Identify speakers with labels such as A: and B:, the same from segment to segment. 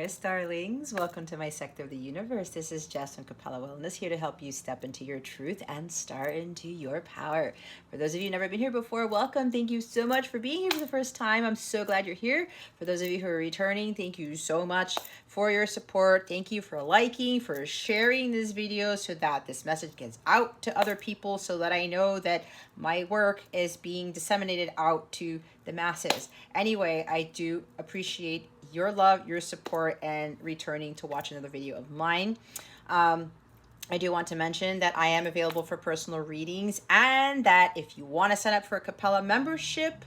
A: Dearest darlings, welcome to my sector of the universe. This is Jess from Capella Wellness, here to help you step into your truth and start into your power. For those of you who've never been here before, welcome. Thank you so much for being here for the first time. I'm so glad you're here. For those of you who are returning, thank you so much for your support. Thank you for liking, for sharing this video so that this message gets out to other people, so that I know that my work is being disseminated out to the masses. Anyway, I do appreciate your love, your support, and returning to watch another video of mine. I do want to mention that I am available for personal readings, and that if you want to sign up for a Capella membership,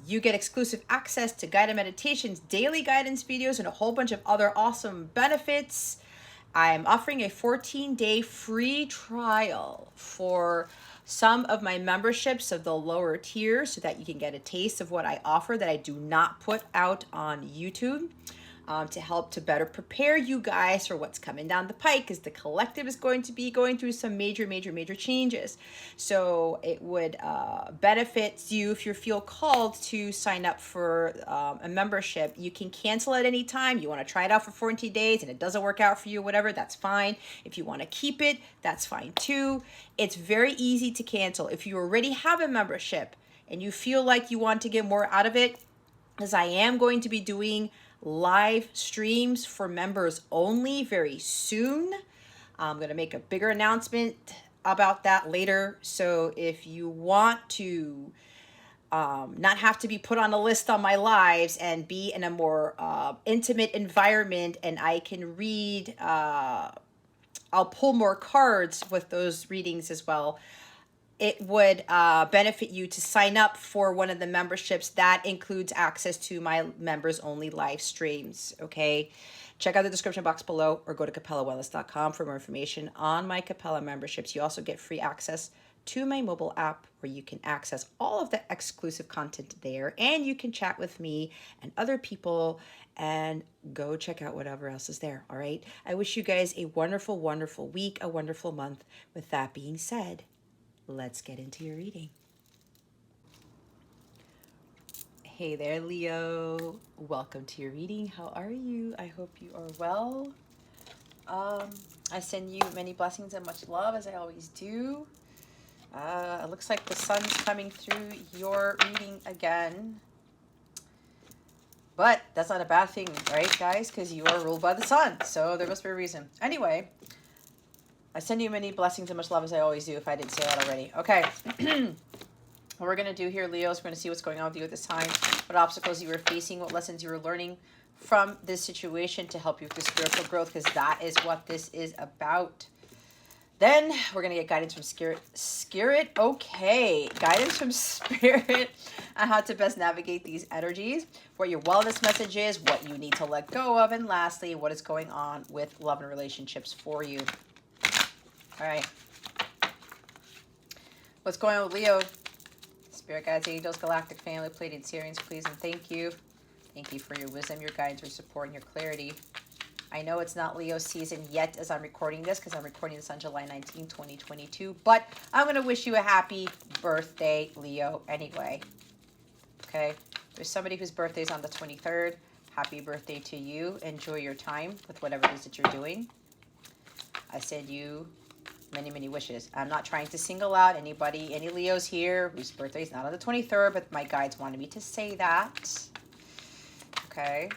A: you get exclusive access to guided meditations, daily guidance videos, and a whole bunch of other awesome benefits. I'm offering a 14-day free trial for some of my memberships of the lower tier, so that you can get a taste of what I offer that I do not put out on YouTube, to help to better prepare you guys for what's coming down the pike, because the collective is going to be going through some major changes. So it would benefit you if you feel called to sign up for a membership. You can cancel at any time. You want to try it out for 14 days and it doesn't work out for you, whatever, that's fine. If you want to keep it, that's fine too. It's very easy to cancel. If you already have a membership and you feel like you want to get more out of it, as I am going to be doing live streams for members only very soon. I'm going to make a bigger announcement about that later. So if you want to not have to be put on a list on my lives and be in a more intimate environment, and I can read, I'll pull more cards with those readings as well. It would benefit you to sign up for one of the memberships that includes access to my members only live streams. Okay, check out the description box below, or go to capellawellness.com for more information on my Capella memberships. You also get free access to my mobile app, where you can access all of the exclusive content there, and you can chat with me and other people, and go check out whatever else is there. All right, I wish you guys a wonderful week, a wonderful month. With that being said, let's get into your reading. Hey there, Leo. Welcome to your reading. How are you? I hope you are well. I send you many blessings and much love, as I always do. It looks like the sun's coming through your reading again. But that's not a bad thing, right, guys? Because you are ruled by the sun. So there must be a reason. Anyway, I send you many blessings and much love, as I always do, if I didn't say that already. Okay. What we're going to do here, Leo, is we're going to see what's going on with you at this time, what obstacles you were facing, what lessons you were learning from this situation to help you with your spiritual growth, because that is what this is about. Then we're going to get guidance from Spirit. Okay. Guidance from Spirit on how to best navigate these energies, what your wellness message is, what you need to let go of, and lastly, what is going on with love and relationships for you. All right. What's going on with Leo? Spirit guides, angels, galactic family, Pleiadian Sirians, please and thank you. Thank you for your wisdom, your guidance, your support, and your clarity. I know it's not Leo season yet as I'm recording this, because I'm recording this on July 19, 2022. But I'm going to wish you a happy birthday, Leo, anyway. Okay? There's somebody whose birthday is on the 23rd. Happy birthday to you. Enjoy your time with whatever it is that you're doing. I send you many wishes. I'm not trying to single out anybody, any Leos here whose birthday is not on the 23rd, but my guides wanted me to say that. Okay.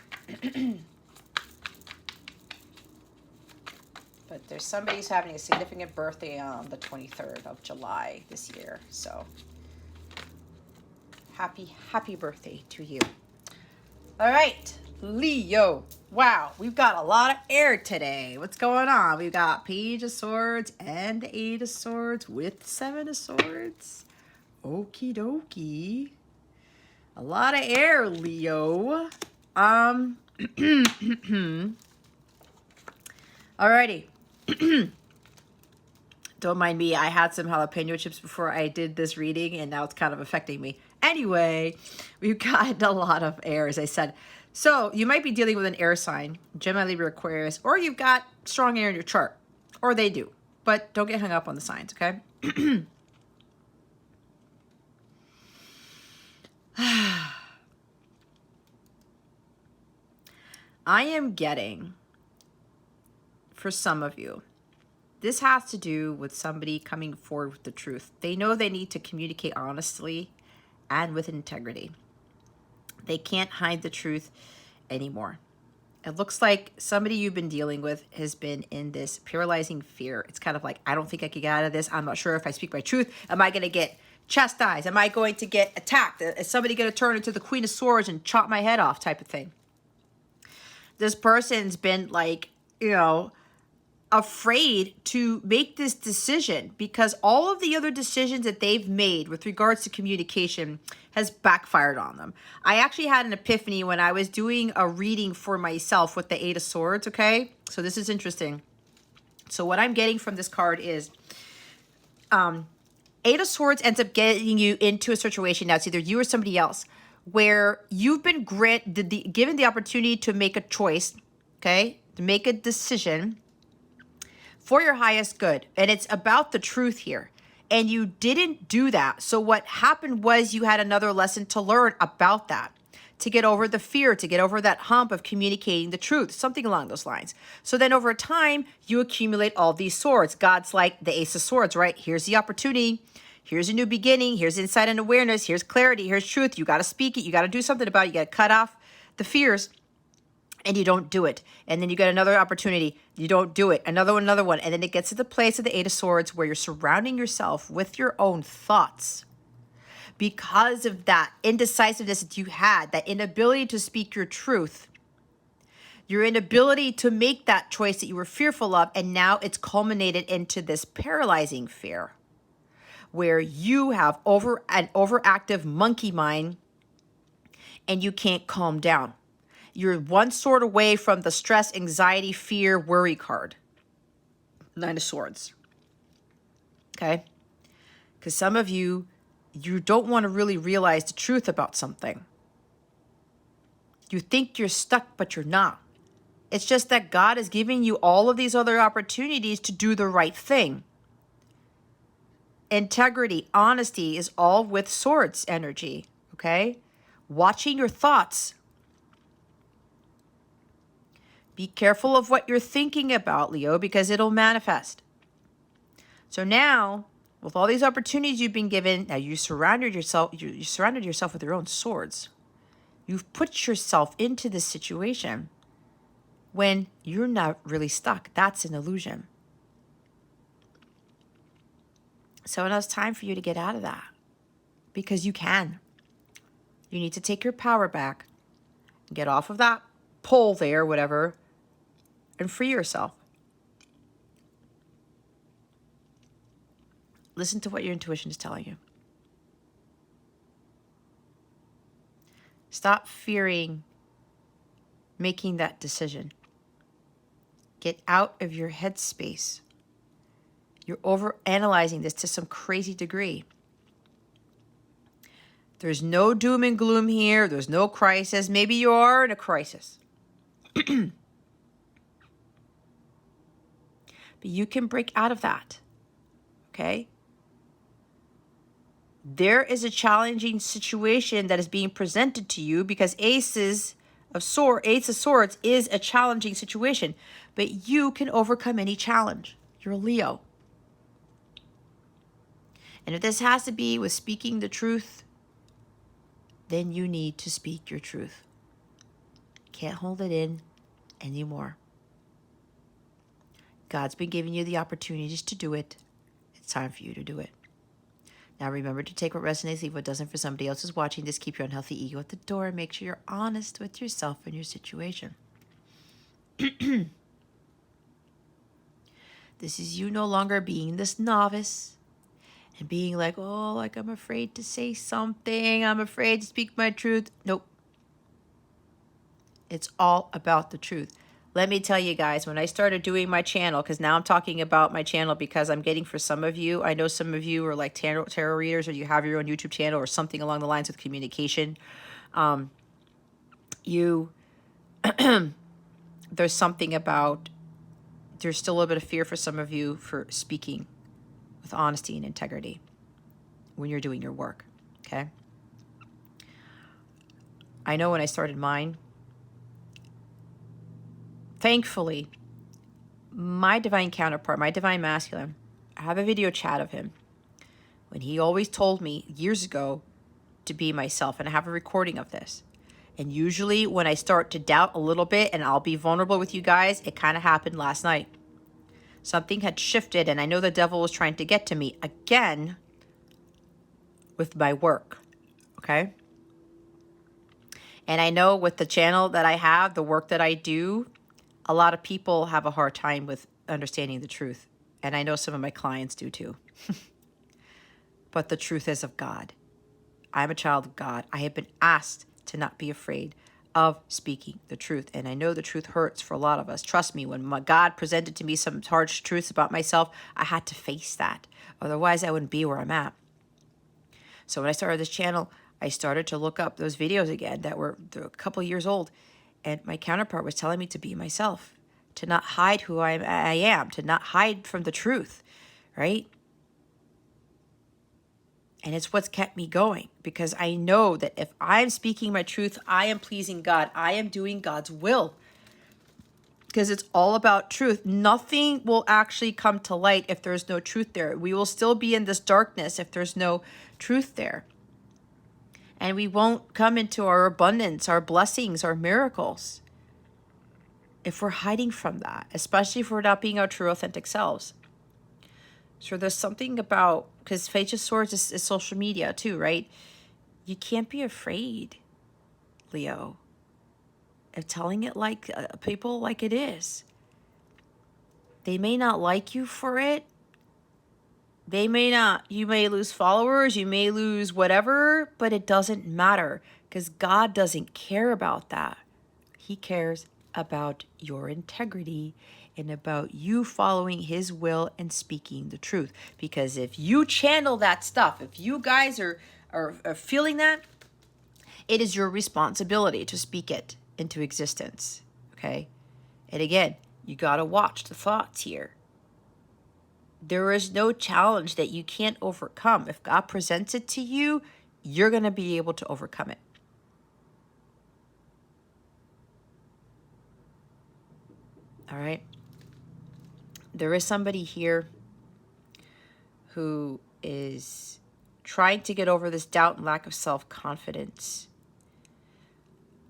A: But there's somebody who's having a significant birthday on the 23rd of July this year. So happy birthday to you. All right, Leo. Wow, we've got a lot of air today. What's going on? We've got Page of Swords and the Eight of Swords with Seven of Swords. Okie dokie. A lot of air, Leo. Alrighty. Don't mind me. I had some jalapeno chips before I did this reading, and now it's kind of affecting me. Anyway, we've got a lot of air, as I said. So you might be dealing with an air sign, Gemini, Libra, Aquarius, or you've got strong air in your chart, or they do. But don't get hung up on the signs, okay? I am getting, for some of you, this has to do with somebody coming forward with the truth. They know they need to communicate honestly and with integrity. They can't hide the truth anymore. It looks like somebody you've been dealing with has been in this paralyzing fear. It's kind of like, I don't think I can get out of this. I'm not sure if I speak my truth. Am I going to get chastised? Am I going to get attacked? Is somebody going to turn into the Queen of Swords and chop my head off type of thing? This person's been like, afraid to make this decision because all of the other decisions that they've made with regards to communication has backfired on them. I actually had an epiphany when I was doing a reading for myself with the Eight of Swords, okay? So this is interesting. So what I'm getting from this card is Eight of Swords ends up getting you into a situation, now it's either you or somebody else, where you've been given the opportunity to make a choice, okay? To make a decision for your highest good. And it's about the truth here. And you didn't do that. So what happened was you had another lesson to learn about that, to get over the fear, to get over that hump of communicating the truth, something along those lines. So then over time, you accumulate all these swords. God's like the Ace of Swords, right? Here's the opportunity. Here's a new beginning. Here's insight and awareness. Here's clarity. Here's truth. You got to speak it. You got to do something about it. You got to cut off the fears. And you don't do it. And then you get another opportunity. You don't do it. Another one. And then it gets to the place of the Eight of Swords where you're surrounding yourself with your own thoughts. Because of that indecisiveness that you had, that inability to speak your truth, your inability to make that choice that you were fearful of, and now it's culminated into this paralyzing fear where you have an overactive monkey mind and you can't calm down. You're one sword away from the stress, anxiety, fear, worry card. Nine of Swords. Okay? Because some of you don't want to really realize the truth about something. You think you're stuck, but you're not. It's just that God is giving you all of these other opportunities to do the right thing. Integrity, honesty is all with swords energy. Okay? Watching your thoughts. Be careful of what you're thinking about, Leo, because it'll manifest. So now, with all these opportunities you've been given, now you surrounded yourself with your own swords. You've put yourself into this situation when you're not really stuck. That's an illusion. So now it's time for you to get out of that because you can. You need to take your power back, get off of that pole there, whatever, and free yourself. Listen to what your intuition is telling you. Stop fearing making that decision. Get out of your headspace. You're overanalyzing this to some crazy degree. There's no doom and gloom here. There's no crisis. Maybe you are in a crisis. But you can break out of that. Okay? There is a challenging situation that is being presented to you because Ace of Swords is a challenging situation. But you can overcome any challenge. You're a Leo. And if this has to be with speaking the truth, then you need to speak your truth. Can't hold it in anymore. God's been giving you the opportunities to do it. It's time for you to do it. Now remember to take what resonates, leave what doesn't. For somebody else who's watching this, keep your unhealthy ego at the door and make sure you're honest with yourself and your situation. This is you no longer being this novice and being like, oh, like I'm afraid to say something. I'm afraid to speak my truth. Nope. It's all about the truth. Let me tell you guys, when I started doing my channel, because now I'm talking about my channel because I'm getting for some of you, I know some of you are like tarot readers or you have your own YouTube channel or something along the lines of communication. There's something about, there's still a little bit of fear for some of you for speaking with honesty and integrity when you're doing your work, okay? I know when I started mine, thankfully, my divine counterpart, my divine masculine, I have a video chat of him when he always told me years ago to be myself. And I have a recording of this. And usually when I start to doubt a little bit, and I'll be vulnerable with you guys, it kind of happened last night. Something had shifted, and I know the devil was trying to get to me again with my work, okay? And I know with the channel that I have, the work that I do, a lot of people have a hard time with understanding the truth. And I know some of my clients do too. But the truth is of God. I'm a child of God. I have been asked to not be afraid of speaking the truth. And I know the truth hurts for a lot of us. Trust me, when God presented to me some harsh truths about myself, I had to face that. Otherwise, I wouldn't be where I'm at. So when I started this channel, I started to look up those videos again that were a couple years old. And my counterpart was telling me to be myself, to not hide who I am, to not hide from the truth, right? And it's what's kept me going, because I know that if I'm speaking my truth, I am pleasing God. I am doing God's will, because it's all about truth. Nothing will actually come to light if there's no truth there. We will still be in this darkness if there's no truth there. And we won't come into our abundance, our blessings, our miracles if we're hiding from that, especially if we're not being our true, authentic selves. So there's something about, because Page of Swords is social media too, right? You can't be afraid, Leo, of telling it like people like it is. They may not like you for it. They may not, you may lose followers, you may lose whatever, but it doesn't matter, because God doesn't care about that. He cares about your integrity and about you following his will and speaking the truth. Because if you channel that stuff, if you guys are feeling that, it is your responsibility to speak it into existence, okay? And again, you got to watch the thoughts here. There is no challenge that you can't overcome. If God presents it to you, you're going to be able to overcome it. All right? There is somebody here who is trying to get over this doubt and lack of self-confidence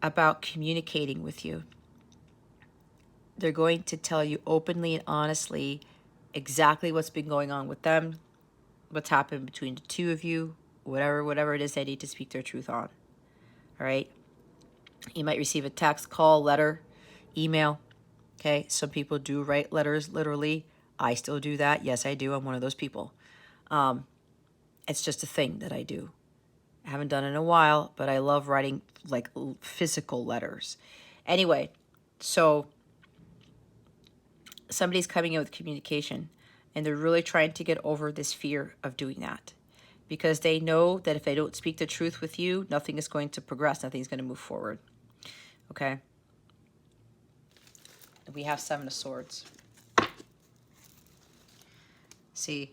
A: about communicating with you. They're going to tell you openly and honestly exactly what's been going on with them, what's happened between the two of you, whatever it is they need to speak their truth on. All right? You might receive a text, call, letter, email. Okay? Some people do write letters literally. I still do that. Yes, I do. I'm one of those people. It's just a thing that I do. I haven't done it in a while, but I love writing like physical letters. Anyway, so somebody's coming in with communication, and they're really trying to get over this fear of doing that, because they know that if they don't speak the truth with you, nothing is going to progress, nothing's going to move forward. Okay? We have Seven of Swords. See,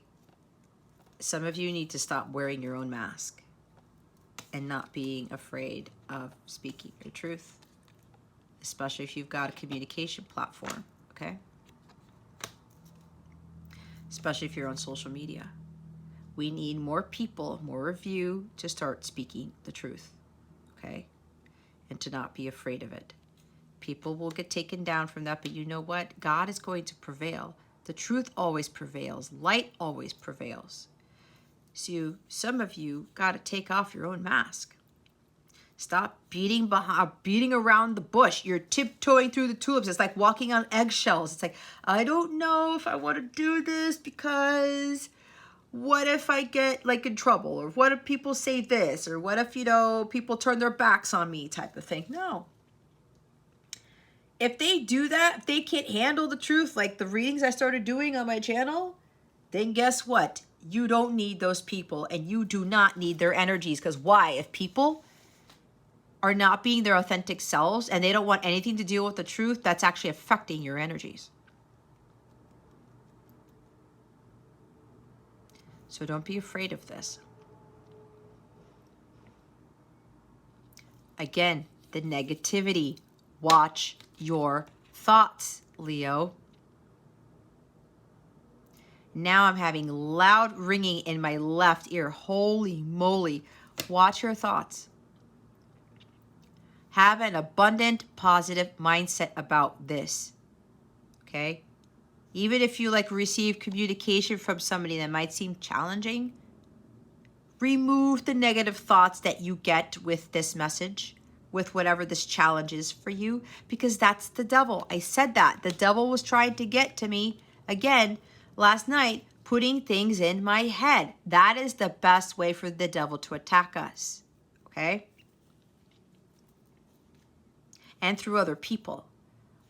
A: some of you need to stop wearing your own mask and not being afraid of speaking your truth, especially if you've got a communication platform, okay? Especially if you're on social media. We need more people, more of you, to start speaking the truth, okay? And to not be afraid of it. People will get taken down from that, but you know what? God is going to prevail. The truth always prevails. Light always prevails. So some of you got to take off your own mask. Stop beating around the bush. You're tiptoeing through the tulips. It's like walking on eggshells. It's like, I don't know if I want to do this, because what if I get like in trouble? Or what if people say this? Or what if, people turn their backs on me, type of thing. No. If they do that, if they can't handle the truth, like the readings I started doing on my channel, then guess what? You don't need those people, and you do not need their energies. Because why? If people are not being their authentic selves and they don't want anything to deal with the truth, that's actually affecting your energies. So don't be afraid of this. Again, the negativity. Watch your Thoughts, Leo. Now I'm having loud ringing in my left ear. Holy moly. Watch your thoughts. Have an abundant, positive mindset about this. Okay? Even if you like receive communication from somebody that might seem challenging, remove the negative thoughts that you get with this message, with whatever this challenge is for you, because that's the devil. I said that. The devil was trying to get to me again last night, putting things in my head. That is the best way for the devil to attack us. Okay? And through other people.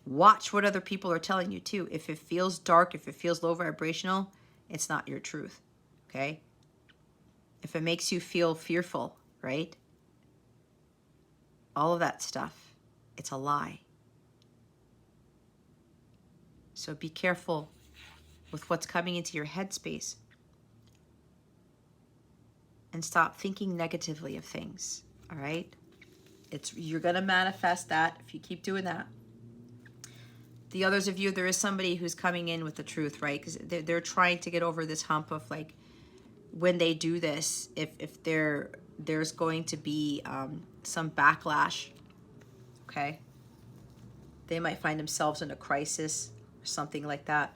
A: Watch what other people are telling you too. If it feels dark, if it feels low vibrational, it's not your truth. Okay? If it makes you feel fearful, right? All of that stuff, it's a lie. So be careful with what's coming into your headspace. And stop thinking negatively of things, all right? You're going to manifest that if you keep doing that. The others of you, there is somebody who's coming in with the truth, right? Because they're trying to get over this hump of like, when they do this, if there's going to be some backlash, okay? They might find themselves in a crisis or something like that.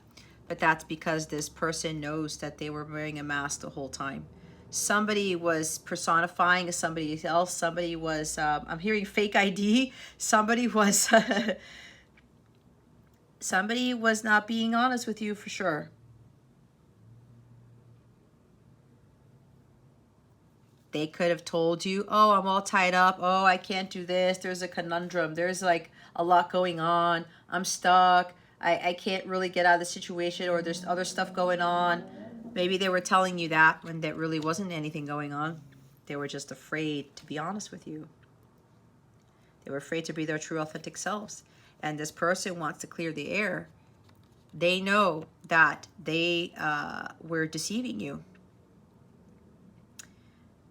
A: But that's because this person knows that they were wearing a mask the whole time. Somebody was personifying somebody else. Somebody was, I'm hearing fake ID. Somebody was, somebody was not being honest with you for sure. They could have told you, oh, I'm all tied up. Oh, I can't do this. There's a conundrum. There's like a lot going on. I'm stuck. I can't really get out of the situation, or there's other stuff going on. Maybe they were telling you that when there really wasn't anything going on. They were just afraid to be honest with you. They were afraid to be their true authentic selves. And this person wants to clear the air. They know that they were deceiving you.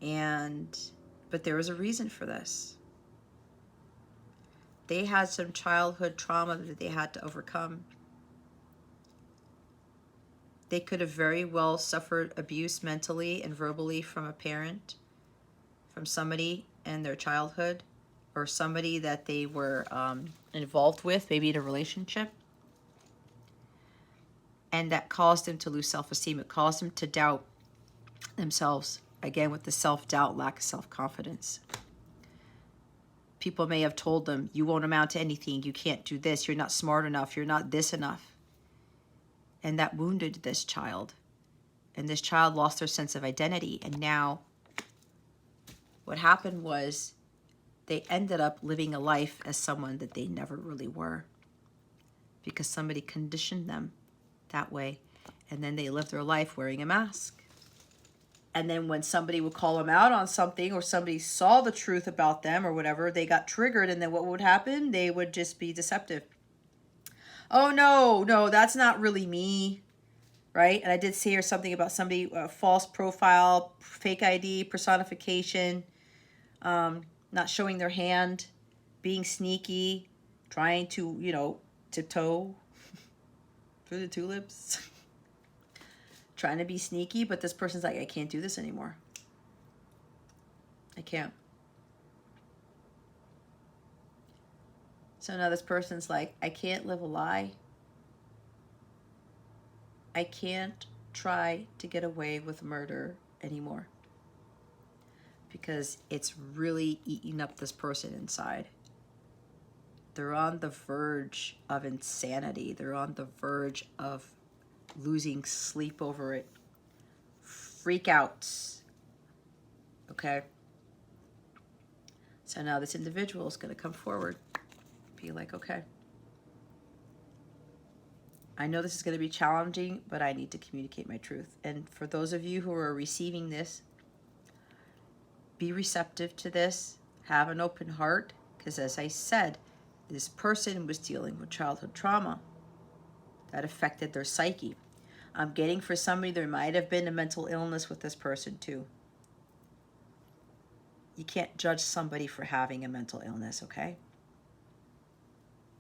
A: But there was a reason for this. They had some childhood trauma that they had to overcome. They could have very well suffered abuse mentally and verbally from a parent, from somebody in their childhood, or somebody that they were involved with, maybe in a relationship. And that caused them to lose self-esteem. It caused them to doubt themselves. Again, with the self-doubt, lack of self-confidence. People may have told them, you won't amount to anything, you can't do this, you're not smart enough, you're not this enough. And that wounded this child. And this child lost their sense of identity. And now what happened was they ended up living a life as someone that they never really were. Because somebody conditioned them that way. And then they lived their life wearing a mask. And then when somebody would call them out on something, or somebody saw the truth about them or whatever, they got triggered. And then what would happen? They would just be deceptive. Oh, no, that's not really me, right? And I did say here something about somebody, false profile, fake ID, personification, not showing their hand, being sneaky, trying to, tiptoe through the tulips. Trying to be sneaky, but this person's like, I can't do this anymore. I can't. So now this person's like, I can't live a lie. I can't try to get away with murder anymore. Because it's really eating up this person inside. They're on the verge of insanity. They're on the verge of losing sleep over it. Freakouts. Okay? So now this individual is going to come forward. Be like, okay, I know this is going to be challenging, but I need to communicate my truth. And for those of you who are receiving this, be receptive to this. Have an open heart. Because as I said, this person was dealing with childhood trauma that affected their psyche. I'm getting for somebody, there might have been a mental illness with this person too. You can't judge somebody for having a mental illness, okay?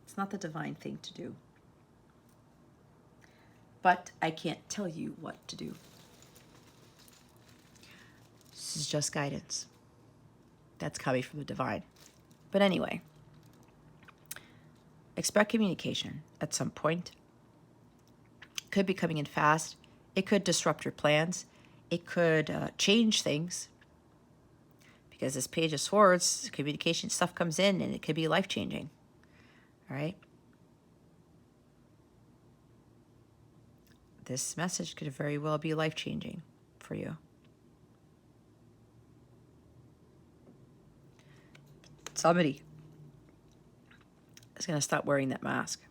A: It's not the divine thing to do. But I can't tell you what to do. This is just guidance. That's coming from the divine. But anyway, expect communication at some point. It could be coming in fast. It could disrupt your plans. It could change things. Because this Page of Swords, communication stuff comes in and it could be life-changing. All right? This message could very well be life-changing for you. Somebody is going to stop wearing that mask.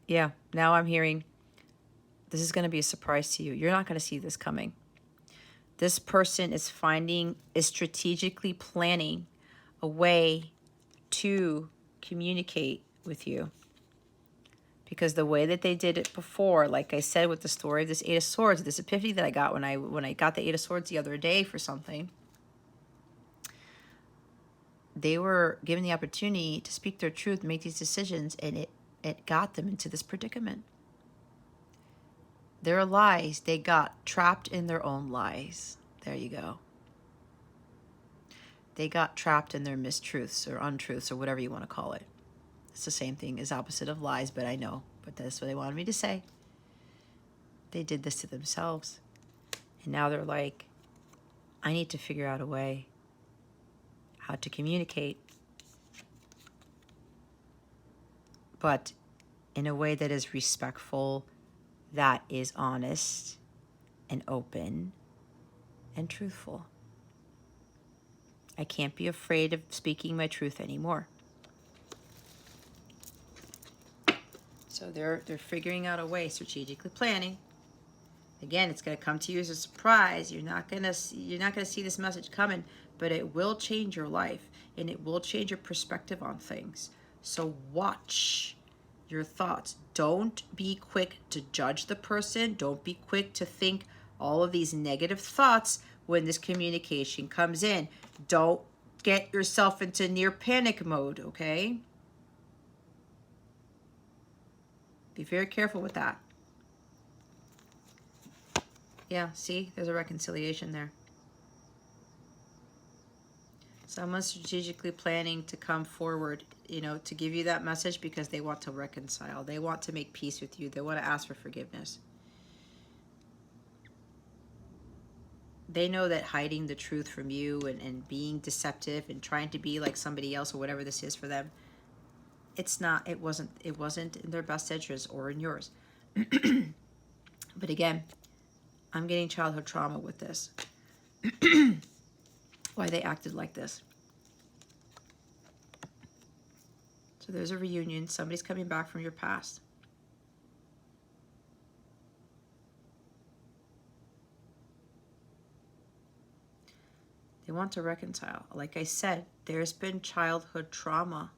A: Yeah, now I'm hearing this is going to be a surprise to you. You're not going to see this coming. This person is strategically planning a way to communicate with you. Because the way that they did it before, like I said with the story of this Eight of Swords, this epiphany that I got when I got the Eight of Swords the other day for something, they were given the opportunity to speak their truth, make these decisions, and it got them into this predicament. Their lies, they got trapped in their own lies. There you go. They got trapped in their mistruths or untruths or whatever you want to call it. It's the same thing as opposite of lies, but I know. But that's what they wanted me to say. They did this to themselves. And now they're like, I need to figure out a way how to communicate, but in a way that is respectful, that is honest and open and truthful. I can't be afraid of speaking my truth anymore. So they're figuring out a way, strategically planning. Again, it's going to come to you as a surprise. You're not going to see this message coming, but it will change your life and it will change your perspective on things. So watch your thoughts. Don't be quick to judge the person. Don't be quick to think all of these negative thoughts when this communication comes in. Don't get yourself into near panic mode, okay? Be very careful with that. Yeah, see, there's a reconciliation there. Someone's strategically planning to come forward, to give you that message because they want to reconcile. They want to make peace with you. They want to ask for forgiveness. They know that hiding the truth from you and being deceptive and trying to be like somebody else or whatever this is for them, it wasn't in their best interest or in yours. But again, I'm getting childhood trauma with this. Why they acted like this. So there's a reunion. Somebody's coming back from your past. They want to reconcile. Like I said, there's been childhood trauma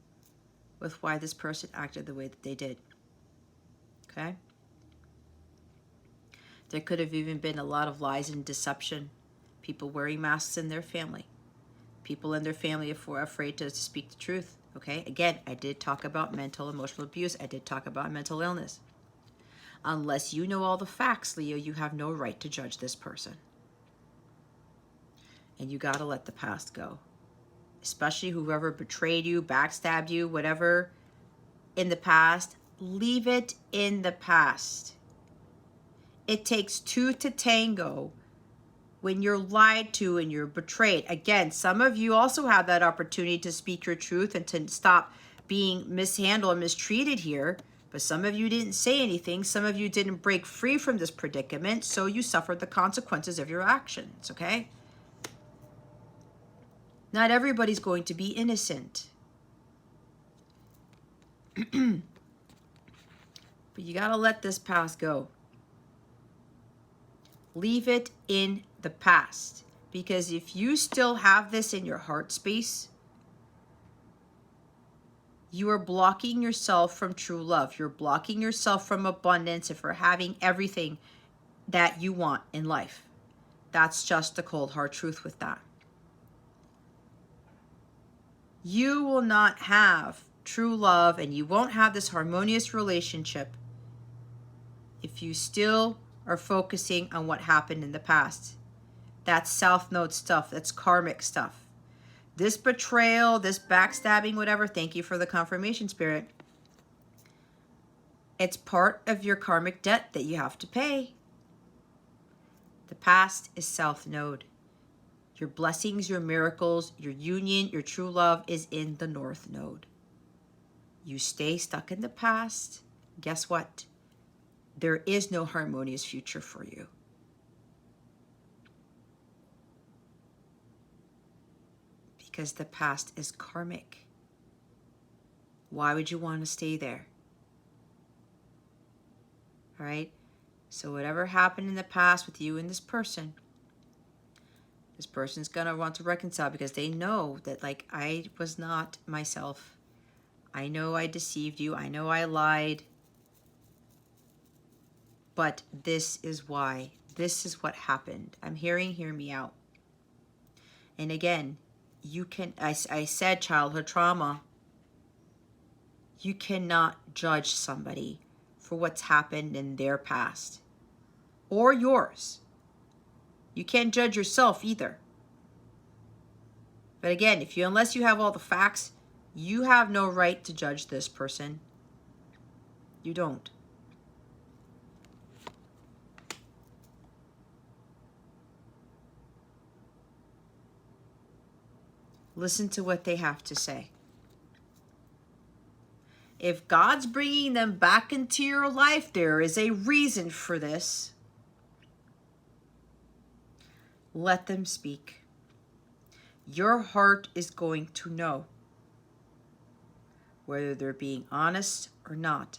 A: with why this person acted the way that they did. Okay? There could have even been a lot of lies and deception. People wearing masks in their family. People in their family are afraid to speak the truth. Okay? Again, I did talk about mental, emotional abuse. I did talk about mental illness. Unless you know all the facts, Leo, you have no right to judge this person. And you got to let the past go. Especially whoever betrayed you, backstabbed you, whatever in the past, leave it in the past. It takes two to tango when you're lied to and you're betrayed. Again, some of you also have that opportunity to speak your truth and to stop being mishandled and mistreated here. But some of you didn't say anything. Some of you didn't break free from this predicament, so you suffered the consequences of your actions, okay? Not everybody's going to be innocent. But you got to let this past go. Leave it in the past. Because if you still have this in your heart space, you are blocking yourself from true love. You're blocking yourself from abundance and for having everything that you want in life. That's just the cold hard truth with that. You will not have true love and you won't have this harmonious relationship if you still are focusing on what happened in the past. That's South Node stuff. That's karmic stuff. This betrayal, this backstabbing, whatever, thank you for the confirmation, Spirit. It's part of your karmic debt that you have to pay. The past is South Node. Your blessings, your miracles, your union, your true love is in the North Node. You stay stuck in the past, guess what? There is no harmonious future for you. Because the past is karmic. Why would you want to stay there? All right? So whatever happened in the past with you and this person's going to want to reconcile because they know that, like, I was not myself. I know I deceived you. I know I lied. But this is why. This is what happened. I'm hearing, hear me out. And again, you can, I said childhood trauma. You cannot judge somebody for what's happened in their past or yours. You can't judge yourself either. But again, unless you have all the facts, you have no right to judge this person. You don't. Listen to what they have to say. If God's bringing them back into your life, there is a reason for this. Let them speak. Your heart is going to know whether they're being honest or not.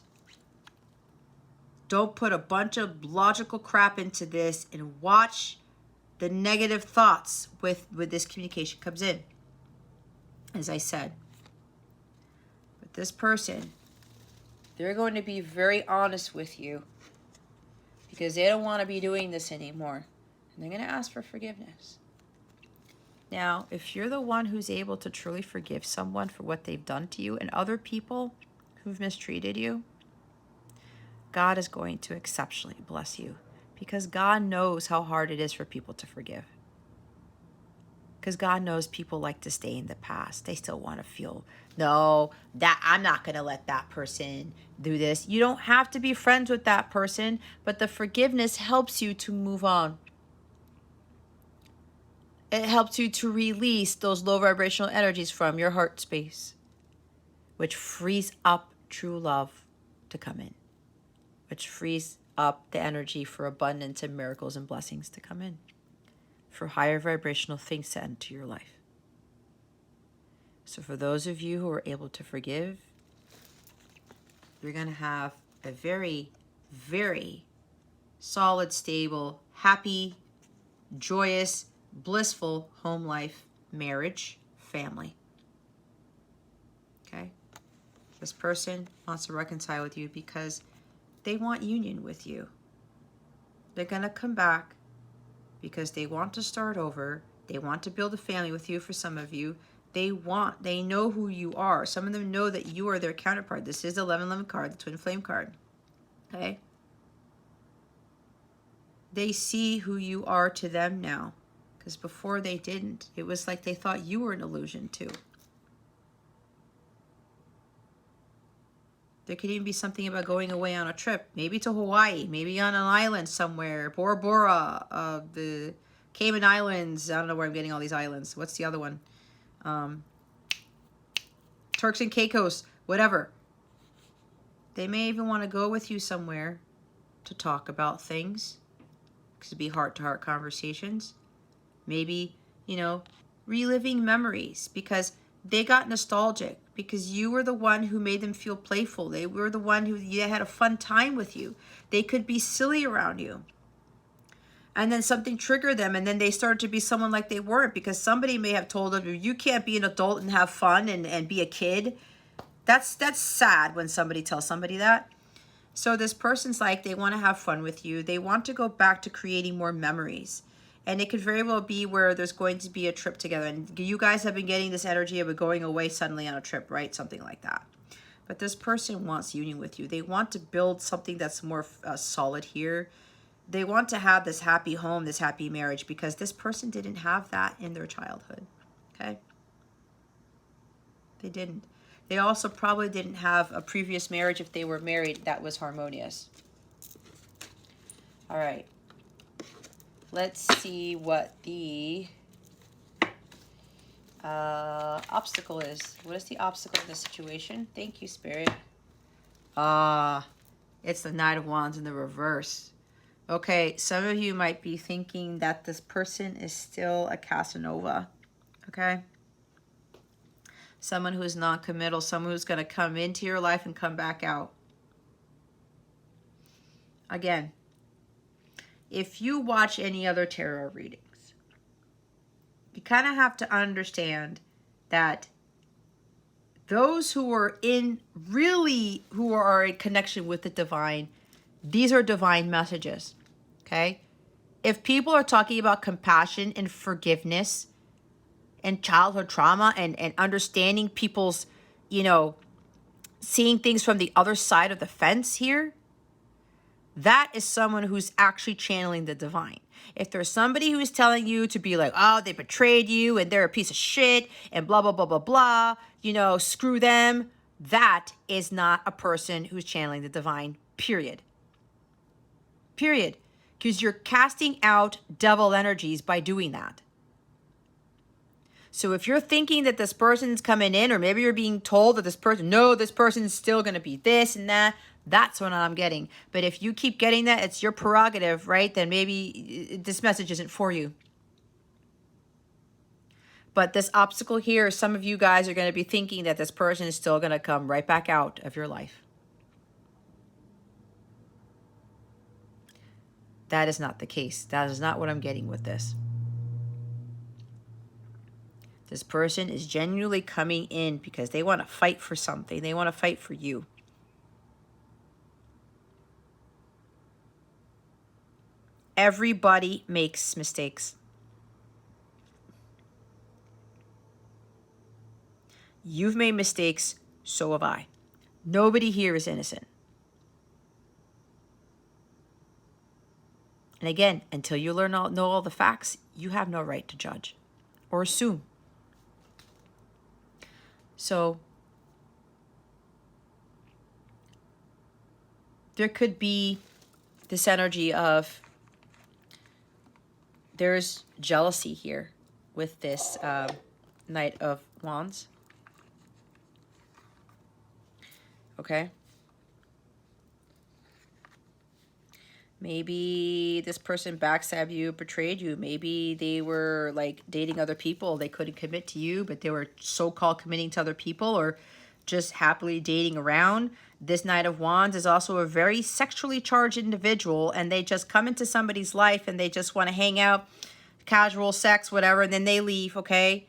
A: Don't put a bunch of logical crap into this and watch the negative thoughts with this communication comes in. As I said, but this person, they're going to be very honest with you because they don't want to be doing this anymore. And they're going to ask for forgiveness. Now, if you're the one who's able to truly forgive someone for what they've done to you and other people who've mistreated you, God is going to exceptionally bless you because God knows how hard it is for people to forgive. Because God knows people like to stay in the past. They still want to feel, no, that I'm not going to let that person do this. You don't have to be friends with that person, but the forgiveness helps you to move on. It helps you to release those low vibrational energies from your heart space, which frees up true love to come in, which frees up the energy for abundance and miracles and blessings to come in, for higher vibrational things to enter your life. So for those of you who are able to forgive, you're going to have a very, very solid, stable, happy, joyous, blissful home life, marriage, family. Okay? This person wants to reconcile with you because they want union with you. They're going to come back because they want to start over. They want to build a family with you. For some of you, they know who you are. Some of them know that you are their counterpart. This is the 1111 card, the twin flame card. Okay? They see who you are to them now. Because before they didn't. It was like they thought you were an illusion too. There could even be something about going away on a trip. Maybe to Hawaii. Maybe on an island somewhere. Bora Bora. The Cayman Islands. I don't know where I'm getting all these islands. What's the other one? Turks and Caicos. Whatever. They may even want to go with you somewhere to talk about things. Because it'd be heart-to-heart conversations. Maybe, reliving memories. Because they got nostalgic. Because you were the one who made them feel playful. They were the one who had a fun time with you. They could be silly around you. And then something triggered them, and then they started to be someone like they weren't, because somebody may have told them, you can't be an adult and have fun and be a kid. That's sad when somebody tells somebody that. So this person's like, they want to have fun with you. They want to go back to creating more memories. And it could very well be where there's going to be a trip together. And you guys have been getting this energy of going away suddenly on a trip, right? Something like that. But this person wants union with you. They want to build something that's more solid here. They want to have this happy home, this happy marriage, because this person didn't have that in their childhood. Okay? They didn't. They also probably didn't have a previous marriage, if they were married, that was harmonious. All right. Let's see what the obstacle is. What is the obstacle in this situation? Thank you, Spirit. It's the Knight of Wands in the reverse. Okay, some of you might be thinking that this person is still a Casanova. Okay? Someone who is non-committal, someone who's going to come into your life and come back out. Again, if you watch any other tarot readings, you kind of have to understand that those who are in connection with the divine, these are divine messages, okay? If people are talking about compassion and forgiveness and childhood trauma and understanding people's, seeing things from the other side of the fence here, that is someone who's actually channeling the divine. If there's somebody who is telling you to be like, oh, they betrayed you and they're a piece of shit and blah, blah, blah, blah, blah, screw them, that is not a person who's channeling the divine, period. Period. Because you're casting out devil energies by doing that. So if you're thinking that this person's coming in, or maybe you're being told that this person's still going to be this and that, that's what I'm getting. But if you keep getting that, it's your prerogative, right? Then maybe this message isn't for you. But this obstacle here, some of you guys are going to be thinking that this person is still going to come right back out of your life. That is not the case. That is not what I'm getting with this. This person is genuinely coming in because they want to fight for something. They want to fight for you. Everybody makes mistakes. You've made mistakes, so have I. Nobody here is innocent. And again, until you know all the facts, you have no right to judge or assume. So there could be this energy of there's jealousy here with this Knight of Wands. Okay? Maybe this person backstabbed you, betrayed you. Maybe they were like dating other people. They couldn't commit to you, but they were so-called committing to other people, or just happily dating around. This Knight of Wands is also a very sexually charged individual, and they just come into somebody's life and they just want to hang out, casual sex, whatever, and then they leave, okay?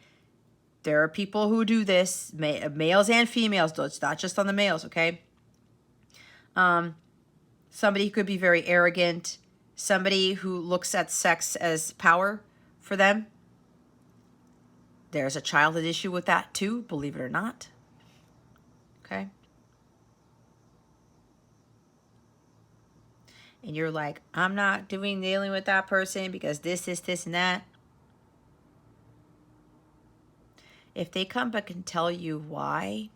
A: There are people who do this, males and females, though. It's not just on the males, okay? Somebody who could be very arrogant, somebody who looks at sex as power for them. There's a childhood issue with that too, believe it or not. Okay? And you're like, I'm not dealing with that person because this, and that. If they come back and tell you why,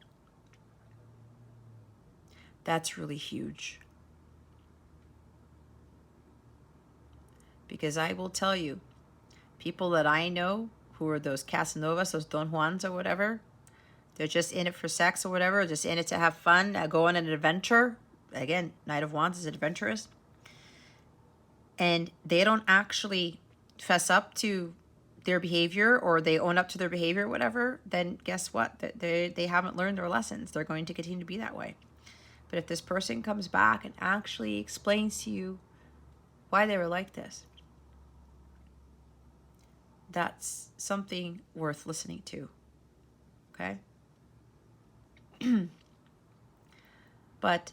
A: that's really huge. Because I will tell you, people that I know who are those Casanovas, those Don Juans or whatever, they're just in it for sex or whatever, just in it to have fun, go on an adventure. Again, Knight of Wands is adventurous. And they don't actually fess up to their behavior, or they own up to their behavior or whatever, then guess what? They haven't learned their lessons. They're going to continue to be that way. But if this person comes back and actually explains to you why they were like this, that's something worth listening to, okay? But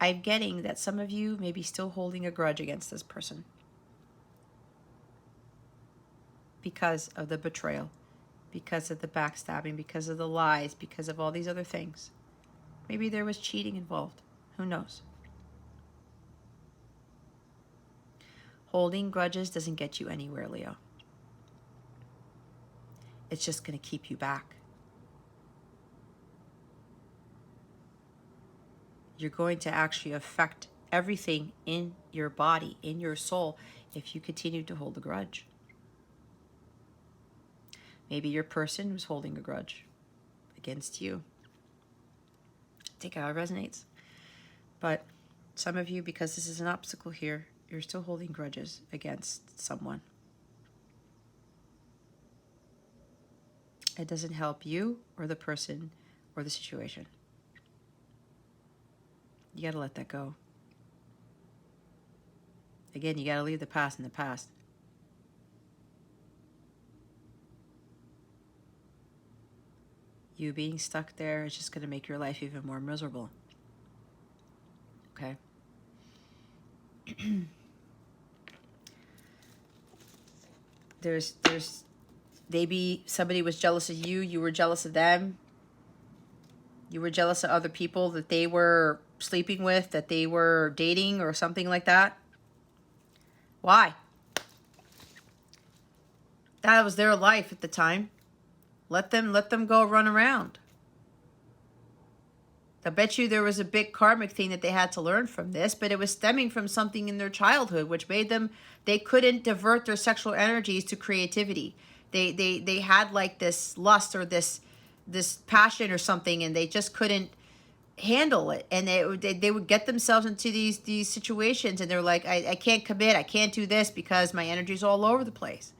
A: I'm getting that some of you may be still holding a grudge against this person. because of the betrayal, because of the backstabbing, because of the lies, because of all these other things. Maybe there was cheating involved. Who knows? Holding grudges doesn't get you anywhere, Leo. It's just going to keep you back. You're going to actually affect everything in your body, in your soul, if you continue to hold a grudge. Maybe your person was holding a grudge against you. Take how it resonates. But some of you, because this is an obstacle here, you're still holding grudges against someone. It doesn't help you or the person or the situation. You got to let that go. Again, you got to leave the past in the past. You being stuck there is just going to make your life even more miserable. Okay? There's maybe somebody was jealous of you, you were jealous of them. You were jealous of other people that they were sleeping with, that they were dating or something like that. Why? That was their life at the time. Let them go run around. I bet you there was a big karmic thing that they had to learn from this, but it was stemming from something in their childhood, which made them, they couldn't divert their sexual energies to creativity. They had like this lust or this passion or something, and they just couldn't handle it. And they would get themselves into these situations, and they're like, I can't commit, I can't do this because my energy's all over the place.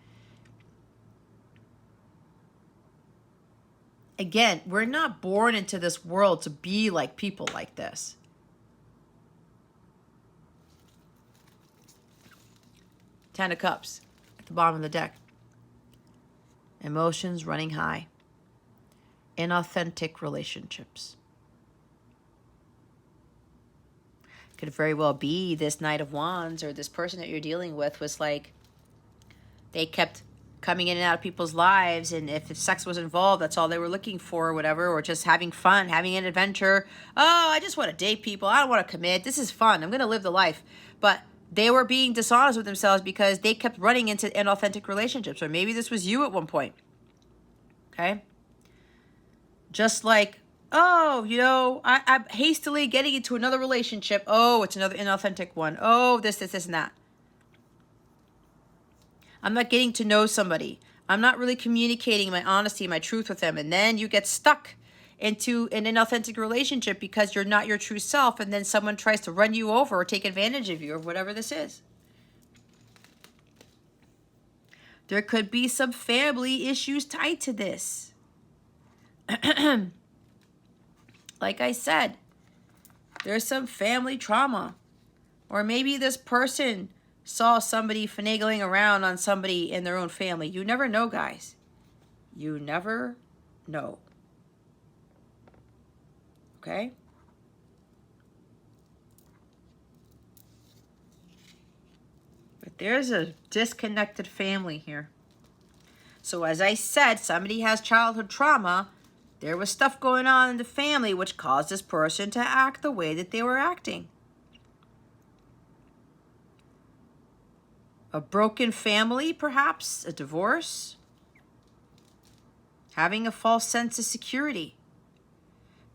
A: Again, we're not born into this world to be like people like this. Ten of Cups at the bottom of the deck. Emotions running high. Inauthentic relationships. Could very well be this Knight of Wands or this person that you're dealing with was like, they kept coming in and out of people's lives, and if sex was involved, that's all they were looking for or whatever, or just having fun, having an adventure. Oh, I just want to date people. I don't want to commit. This is fun. I'm going to live the life. But they were being dishonest with themselves because they kept running into inauthentic relationships. Or maybe this was you at one point. Okay? Just like, oh, you know, I'm hastily getting into another relationship. Oh, it's another inauthentic one. Oh, this, and that. I'm not getting to know somebody. I'm not really communicating my honesty, my truth with them. And then you get stuck into an inauthentic relationship because you're not your true self. And then someone tries to run you over or take advantage of you or whatever this is. There could be some family issues tied to this. Like I said, there's some family trauma. Or maybe this person saw somebody finagling around on somebody in their own family. You never know, guys. You never know. Okay? But there's a disconnected family here. So as I said, somebody has childhood trauma. There was stuff going on in the family which caused this person to act the way that they were acting. A broken family, perhaps, a divorce. Having a false sense of security.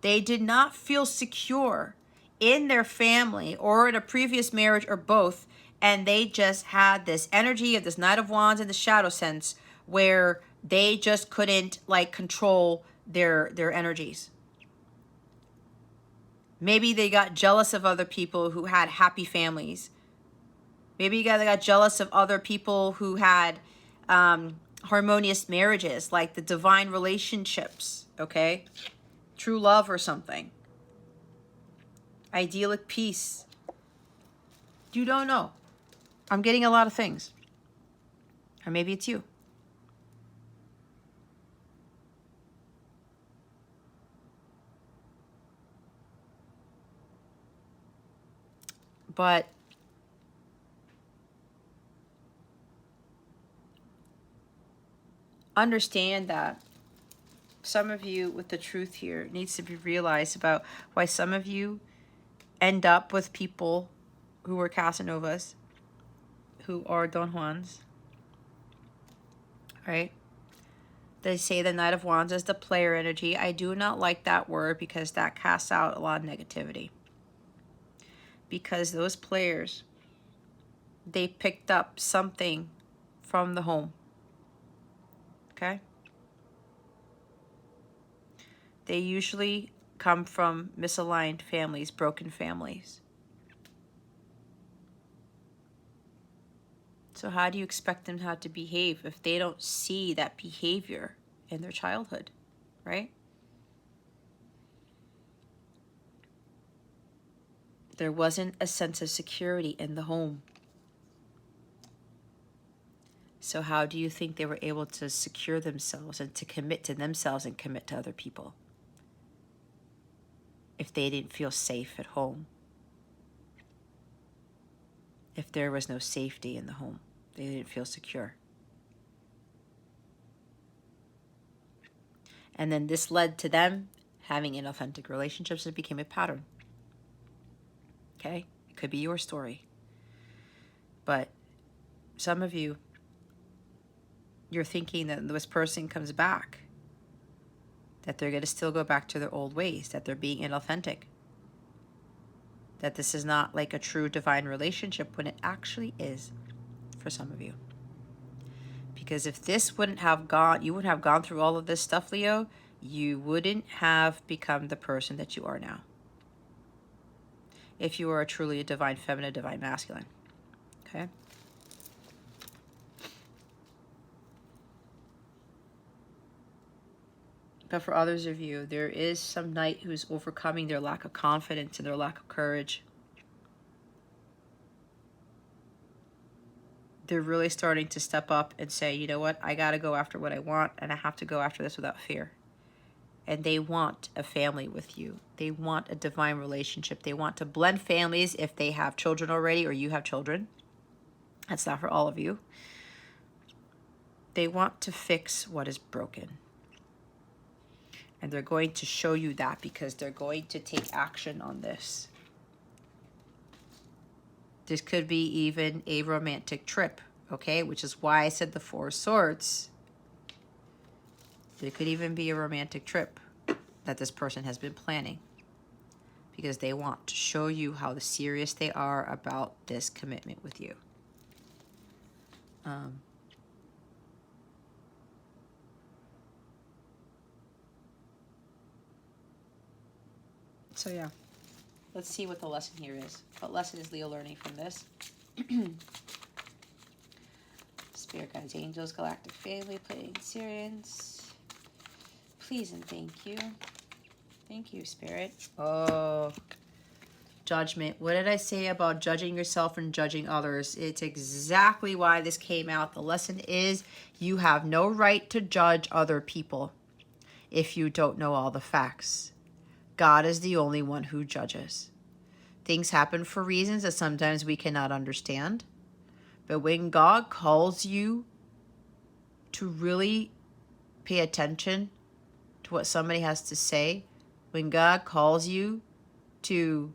A: They did not feel secure in their family or in a previous marriage or both, and they just had this energy of this Knight of Wands and the shadow sense where they just couldn't like control their energies. Maybe they got jealous of other people who had happy families. Maybe you guys got jealous of other people who had harmonious marriages, like the divine relationships, okay? True love or something. Idyllic peace. You don't know. I'm getting a lot of things. Or maybe it's you. But understand that some of you, with the truth here, needs to be realized about why some of you end up with people who are Casanovas, who are Don Juans, right? They say the Knight of Wands is the player energy. I do not like that word because that casts out a lot of negativity. Because those players, they picked up something from the home, okay? They usually come from misaligned families, broken families. So how do you expect them how to behave if they don't see that behavior in their childhood, right? There wasn't a sense of security in the home. So how do you think they were able to secure themselves and to commit to themselves and commit to other people if they didn't feel safe at home? If there was no safety in the home, they didn't feel secure. And then this led to them having inauthentic relationships. It became a pattern. Okay? It could be your story. But some of you, you're thinking that this person comes back, that they're going to still go back to their old ways, that they're being inauthentic, that this is not like a true divine relationship when it actually is for some of you. Because if this wouldn't have gone, you wouldn't have gone through all of this stuff, Leo, you wouldn't have become the person that you are now. If you are truly a divine feminine, divine masculine. Okay? But for others of you, there is some knight who's overcoming their lack of confidence and their lack of courage. They're really starting to step up and say, you know what, I got to go after what I want, and I have to go after this without fear. And they want a family with you. They want a divine relationship. They want to blend families if they have children already or you have children. That's not for all of you. They want to fix what is broken. And they're going to show you that because they're going to take action on this. This could be even a romantic trip, okay? Which is why I said the Four of Swords. There could even be a romantic trip that this person has been planning because they want to show you how serious they are about this commitment with you. So yeah, let's see what the lesson here is. What lesson is Leo learning from this? Spirit guides, angels, galactic family, playing Syrians. Please and thank you. Thank you, Spirit. Oh, judgment. What did I say about judging yourself and judging others? It's exactly why this came out. The lesson is you have no right to judge other people if you don't know all the facts. God is the only one who judges. Things happen for reasons that sometimes we cannot understand. But when God calls you to really pay attention to what somebody has to say, when God calls you to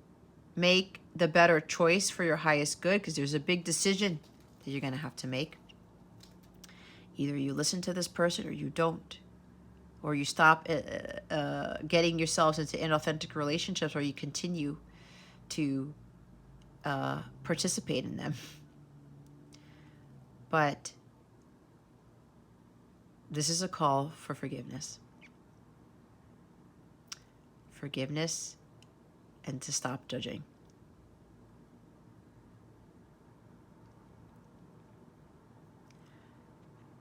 A: make the better choice for your highest good, because there's a big decision that you're going to have to make. Either you listen to this person or you don't. Or you stop getting yourselves into inauthentic relationships, or you continue to participate in them. But this is a call for forgiveness. Forgiveness and to stop judging.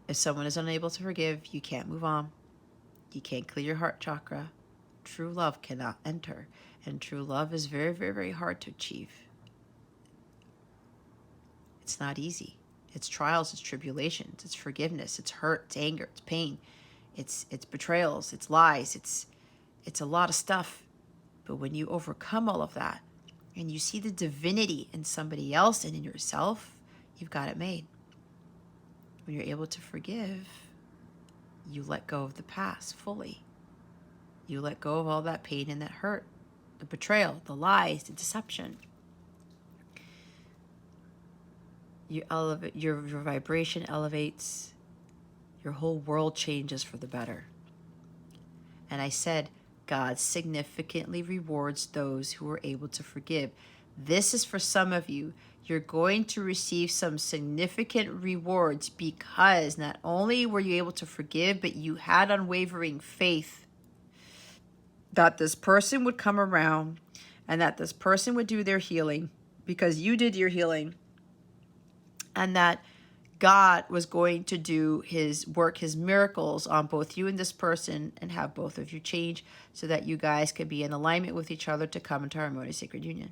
A: If someone is unable to forgive, you can't move on. You can't clear your heart chakra. True love cannot enter. And true love is very, very, very hard to achieve. It's not easy. It's trials, it's tribulations, it's forgiveness, it's hurt, it's anger, it's pain, it's betrayals, it's lies, it's a lot of stuff. But when you overcome all of that and you see the divinity in somebody else and in yourself, you've got it made. When you're able to forgive, you let go of the past fully. You let go of all that pain and that hurt, the betrayal, the lies, the deception. You elevate, your vibration elevates, your whole world changes for the better. And I said, God significantly rewards those who are able to forgive. This is for some of you. You're going to receive some significant rewards because not only were you able to forgive, but you had unwavering faith that this person would come around and that this person would do their healing because you did your healing, and that God was going to do his work, his miracles on both you and this person, and have both of you change so that you guys could be in alignment with each other to come into harmonious sacred union.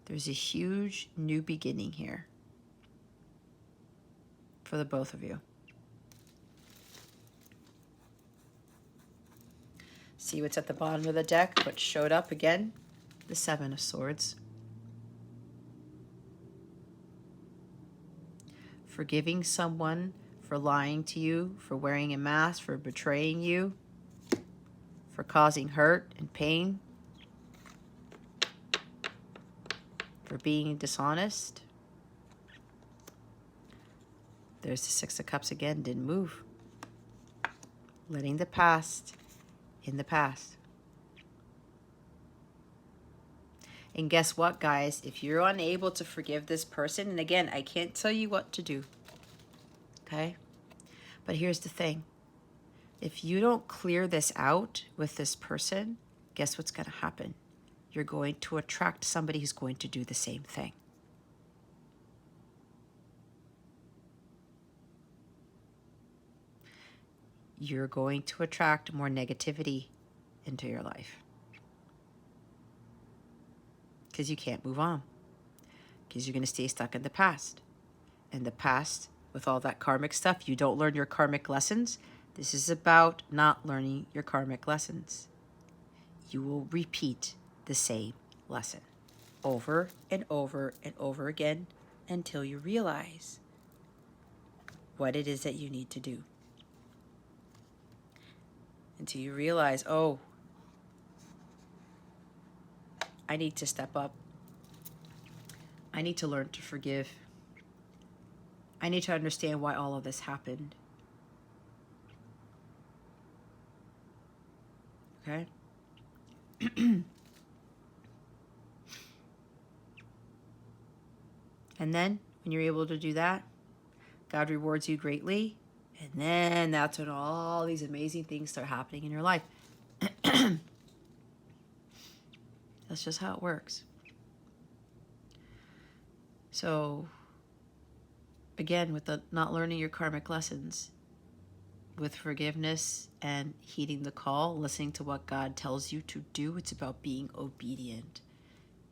A: There's a huge new beginning here for the both of you. See what's at the bottom of the deck, what showed up again? The Seven of Swords. Forgiving someone for lying to you, for wearing a mask, for betraying you, for causing hurt and pain, for being dishonest. There's the Six of Cups again, didn't move. Letting the past in the past. And guess what, guys? If you're unable to forgive this person, and again, I can't tell you what to do, okay? But here's the thing. If you don't clear this out with this person, guess what's going to happen? You're going to attract somebody who's going to do the same thing. You're going to attract more negativity into your life. Because you can't move on. Because you're going to stay stuck in the past. And the past, with all that karmic stuff, you don't learn your karmic lessons. This is about not learning your karmic lessons. You will repeat the same lesson over and over and over again until you realize what it is that you need to do. Until you realize, oh, I need to step up. I need to learn to forgive. I need to understand why all of this happened. Okay? And then, when you're able to do that, God rewards you greatly. And then that's when all these amazing things start happening in your life. That's just how it works. So, again, with the not learning your karmic lessons, with forgiveness and heeding the call, listening to what God tells you to do, it's about being obedient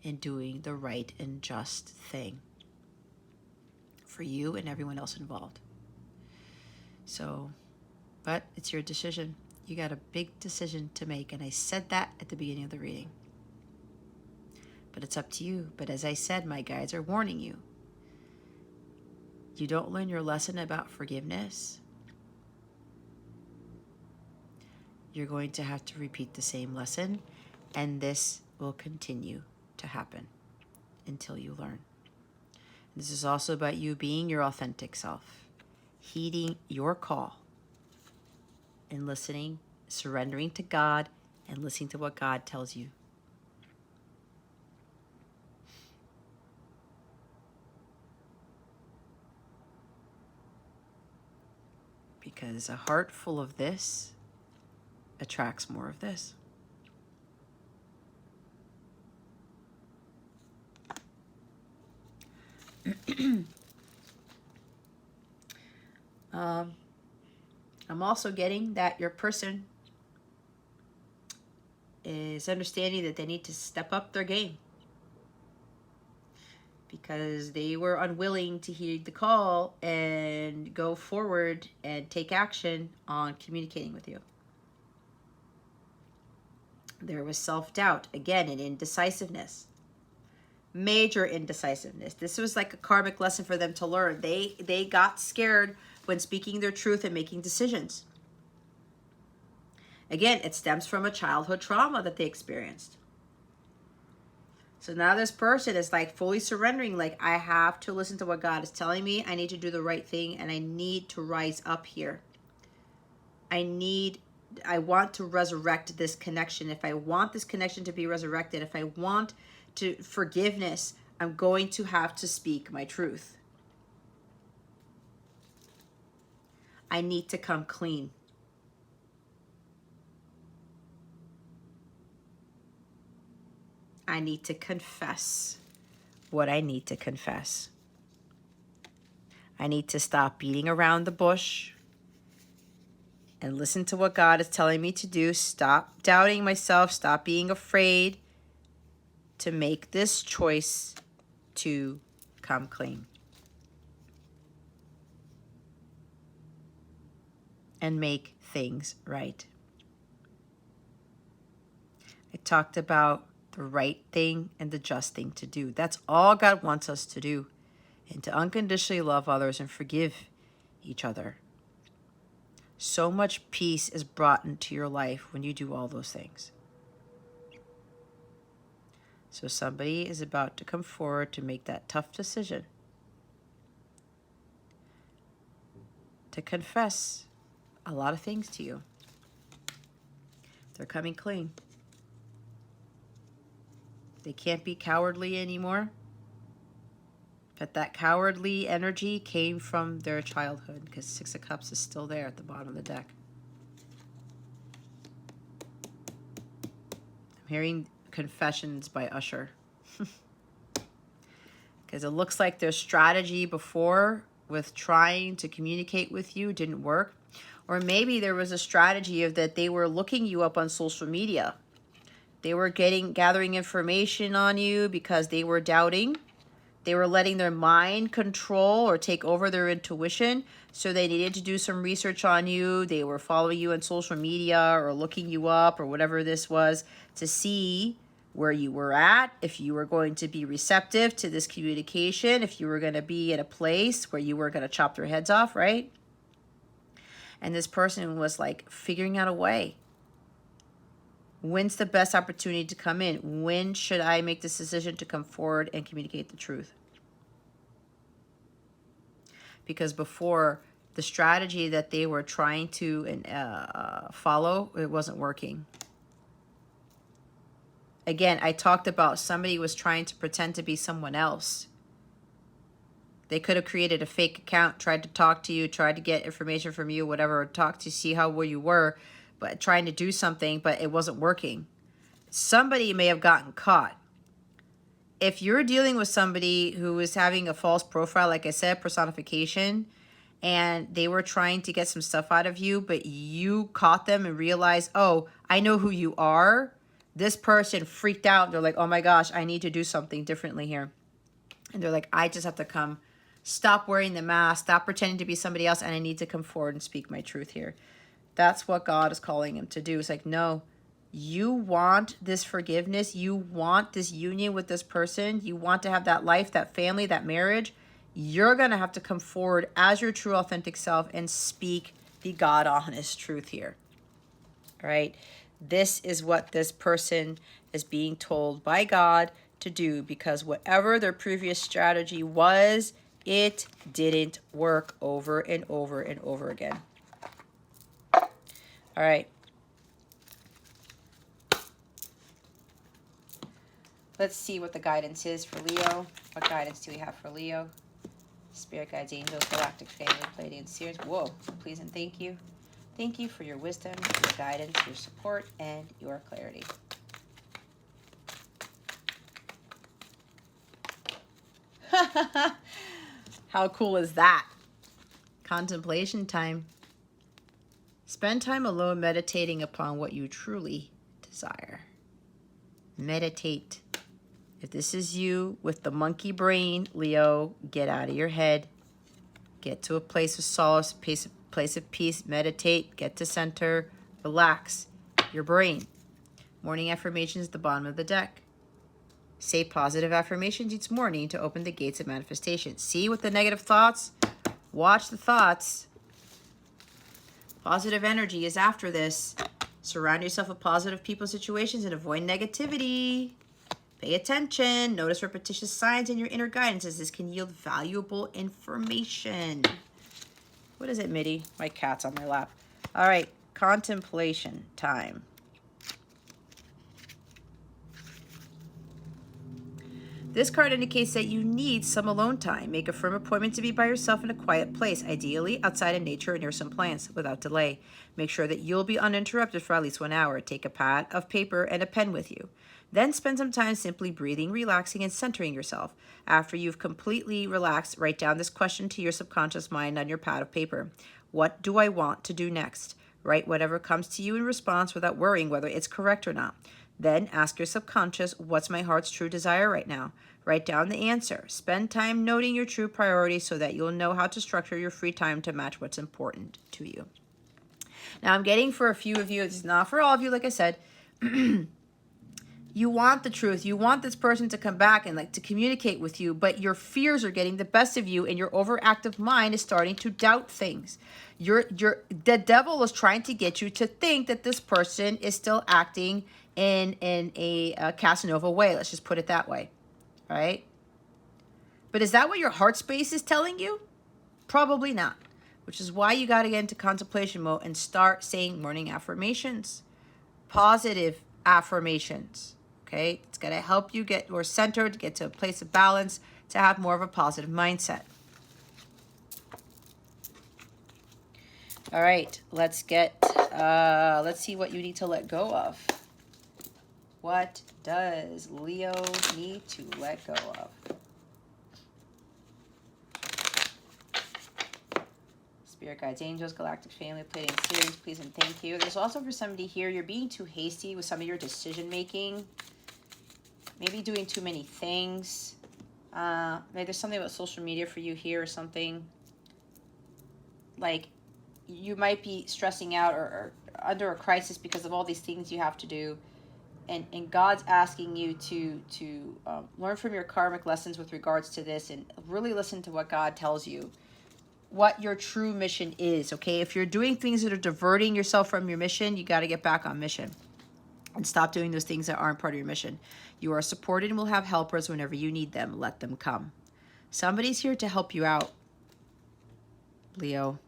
A: and doing the right and just thing for you and everyone else involved. So, but it's your decision. You got a big decision to make, and I said that at the beginning of the reading. But it's up to you. But as I said, my guides are warning you. You don't learn your lesson about forgiveness, you're going to have to repeat the same lesson, and this will continue to happen until you learn. This is also about you being your authentic self, heeding your call, and listening, surrendering to God, and listening to what God tells you. Because a heart full of this attracts more of this. I'm also getting that your person is understanding that they need to step up their game because they were unwilling to heed the call and go forward and take action on communicating with you. There was self-doubt, again, and indecisiveness. Major indecisiveness. This was like a karmic lesson for them to learn. They got scared when speaking their truth and making decisions. Again, it stems from a childhood trauma that they experienced. So now this person is like fully surrendering, like, I have to listen to what God is telling me. I need to do the right thing, and I need to rise up here. I want to resurrect this connection. If I want this connection to be resurrected, if I want to forgiveness, I'm going to have to speak my truth. I need to come clean. I need to confess what I need to confess. I need to stop beating around the bush and listen to what God is telling me to do. Stop doubting myself. Stop being afraid to make this choice to come clean and make things right. I talked about the right thing and the just thing to do. That's all God wants us to do, and to unconditionally love others and forgive each other. So much peace is brought into your life when you do all those things. So somebody is about to come forward to make that tough decision, to confess a lot of things to you. They're coming clean. They can't be cowardly anymore. But that cowardly energy came from their childhood, because Six of Cups is still there at the bottom of the deck. I'm hearing confessions by Usher. Because it looks like their strategy before with trying to communicate with you didn't work. Or maybe there was a strategy of that they were looking you up on social media. They were gathering information on you because they were doubting. They were letting their mind control or take over their intuition. So they needed to do some research on you. They were following you on social media or looking you up or whatever this was to see where you were at, if you were going to be receptive to this communication, if you were going to be in a place where you were going to chop their heads off, right? And this person was like figuring out a way. When's the best opportunity to come in? When should I make this decision to come forward and communicate the truth? Because before, the strategy that they were trying to follow, it wasn't working. Again, I talked about somebody was trying to pretend to be someone else. They could have created a fake account, tried to talk to you, tried to get information from you, whatever, talk to see how where you were, but trying to do something, but it wasn't working. Somebody may have gotten caught. If you're dealing with somebody who is having a false profile, like I said, personification, and they were trying to get some stuff out of you, but you caught them and realized, oh, I know who you are. This person freaked out. They're like, oh my gosh, I need to do something differently here. And they're like, I just have to come, stop wearing the mask, stop pretending to be somebody else, and I need to come forward and speak my truth here. That's what God is calling him to do. It's like, no, you want this forgiveness. You want this union with this person. You want to have that life, that family, that marriage. You're going to have to come forward as your true, authentic self and speak the God honest truth here. All right. This is what this person is being told by God to do, because whatever their previous strategy was, it didn't work over and over and over again. All right. Let's see what the guidance is for Leo. What guidance do we have for Leo? Spirit guides, angels, galactic family, Pleiadian seers. Whoa, please and thank you. Thank you for your wisdom, your guidance, your support, and your clarity. How cool is that? Contemplation time. Spend time alone meditating upon what you truly desire. Meditate. If this is you with the monkey brain, Leo, get out of your head. Get to a place of solace, place of peace. Meditate. Get to center. Relax your brain. Morning affirmations at the bottom of the deck. Say positive affirmations each morning to open the gates of manifestation. See with the negative thoughts? Watch the thoughts. Positive energy is after this. Surround yourself with positive people, situations, and avoid negativity. Pay attention. Notice repetitious signs in your inner guidance as this can yield valuable information. What is it, Mitty? My cat's on my lap. All right, contemplation time. This card indicates that you need some alone time. Make a firm appointment to be by yourself in a quiet place, ideally outside in nature or near some plants, without delay. Make sure that you'll be uninterrupted for at least 1 hour. Take a pad of paper and a pen with you. Then spend some time simply breathing, relaxing, and centering yourself. After you've completely relaxed, write down this question to your subconscious mind on your pad of paper. What do I want to do next? Write whatever comes to you in response without worrying whether it's correct or not. Then ask your subconscious, what's my heart's true desire right now? Write down the answer. Spend time noting your true priorities so that you'll know how to structure your free time to match what's important to you. Now, I'm getting for a few of you, it's not for all of you, like I said, you want the truth. You want this person to come back and to communicate with you, but your fears are getting the best of you and your overactive mind is starting to doubt things. The devil is trying to get you to think that this person is still acting in a Casanova way. Let's just put it that way, right? But is that what your heart space is telling you? Probably not, which is why you got to get into contemplation mode and start saying morning affirmations, positive affirmations, okay? It's going to help you get more centered, get to a place of balance, to have more of a positive mindset. All right, let's see what you need to let go of. What does Leo need to let go of? Spirit guides, angels, galactic family, Pleiadian series, please and thank you. There's also for somebody here, you're being too hasty with some of your decision making. Maybe doing too many things. Maybe there's something about social media for you here or something. Like you might be stressing out or under a crisis because of all these things you have to do. And God's asking you to learn from your karmic lessons with regards to this and really listen to what God tells you, what your true mission is, okay? If you're doing things that are diverting yourself from your mission, you got to get back on mission and stop doing those things that aren't part of your mission. You are supported and will have helpers whenever you need them. Let them come. Somebody's here to help you out, Leo.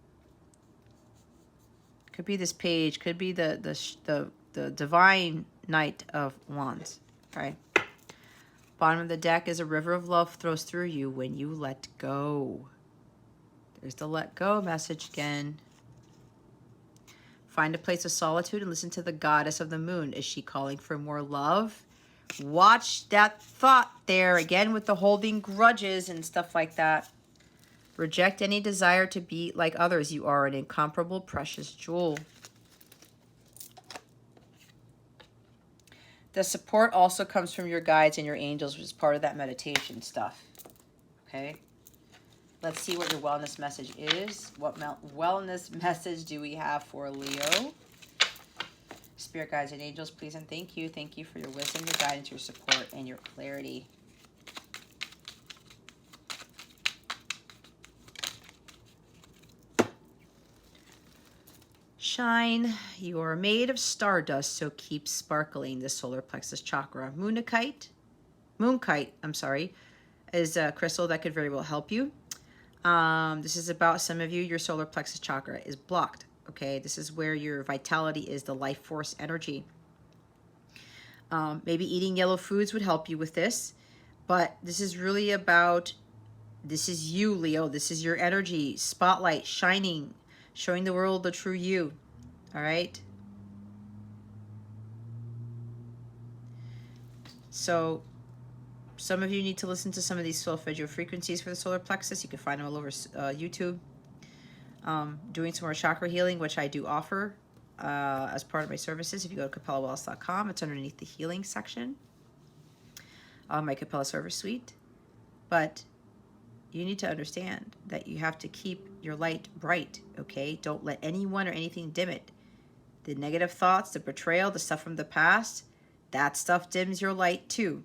A: Could be this page, could be the divine Knight of Wands, right? Bottom of the deck is a river of love flows through you when you let go. There's the let go message again. Find a place of solitude and listen to the goddess of the moon. Is she calling for more love? Watch that thought there again with the holding grudges and stuff like that. Reject any desire to be like others. You are an incomparable, precious jewel. The support also comes from your guides and your angels, which is part of that meditation stuff. Okay? Let's see what your wellness message is. What wellness message do we have for Leo? Spirit guides and angels, please and thank you. Thank you for your wisdom, your guidance, your support, and your clarity. Shine. You are made of stardust, so keep sparkling. The solar plexus chakra. Moonkite, is a crystal that could very well help you. This is about some of you, your solar plexus chakra is blocked. Okay, this is where your vitality is, the life force energy. Maybe eating yellow foods would help you with this, but this is really about, this is you, Leo. This is your energy, spotlight, shining, showing the world the true you. All right. So some of you need to listen to some of these solfeggio frequencies for the solar plexus. You can find them all over YouTube. Doing some more chakra healing, which I do offer as part of my services. If you go to CapellaWellness.com, it's underneath the healing section of my Capella service suite. But you need to understand that you have to keep your light bright, okay? Don't let anyone or anything dim it. The negative thoughts, the betrayal, the stuff from the past, that stuff dims your light too.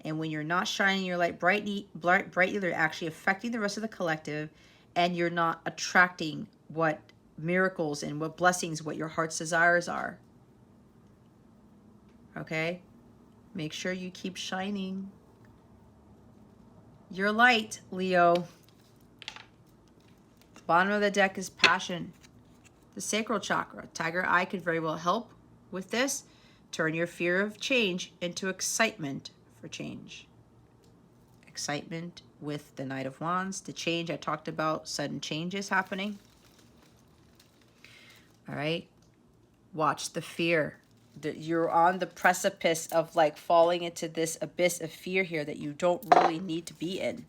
A: And when you're not shining your light brightly, you're actually affecting the rest of the collective, and you're not attracting what miracles and what blessings, what your heart's desires are. Okay? Make sure you keep shining your light, Leo. Bottom of the deck is passion. The sacral chakra. Tiger Eye could very well help with this. Turn your fear of change into excitement for change. Excitement with the Knight of Wands. The change I talked about, sudden changes happening. All right. Watch the fear. You're on the precipice of like falling into this abyss of fear here that you don't really need to be in.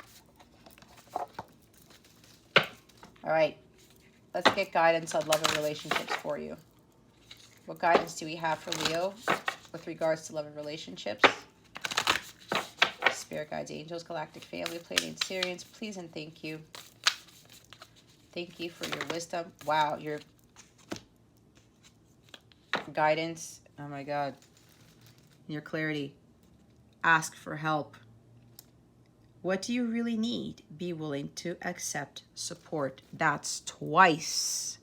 A: All right. Let's get guidance on love and relationships for you. What guidance do we have for Leo with regards to love and relationships? Spirit guides, angels, galactic family, Pleiadian Sirians, please and thank you. Thank you for your wisdom. Wow, your guidance. Oh my God. Your clarity. Ask for help. What do you really need? Be willing to accept support. That's twice,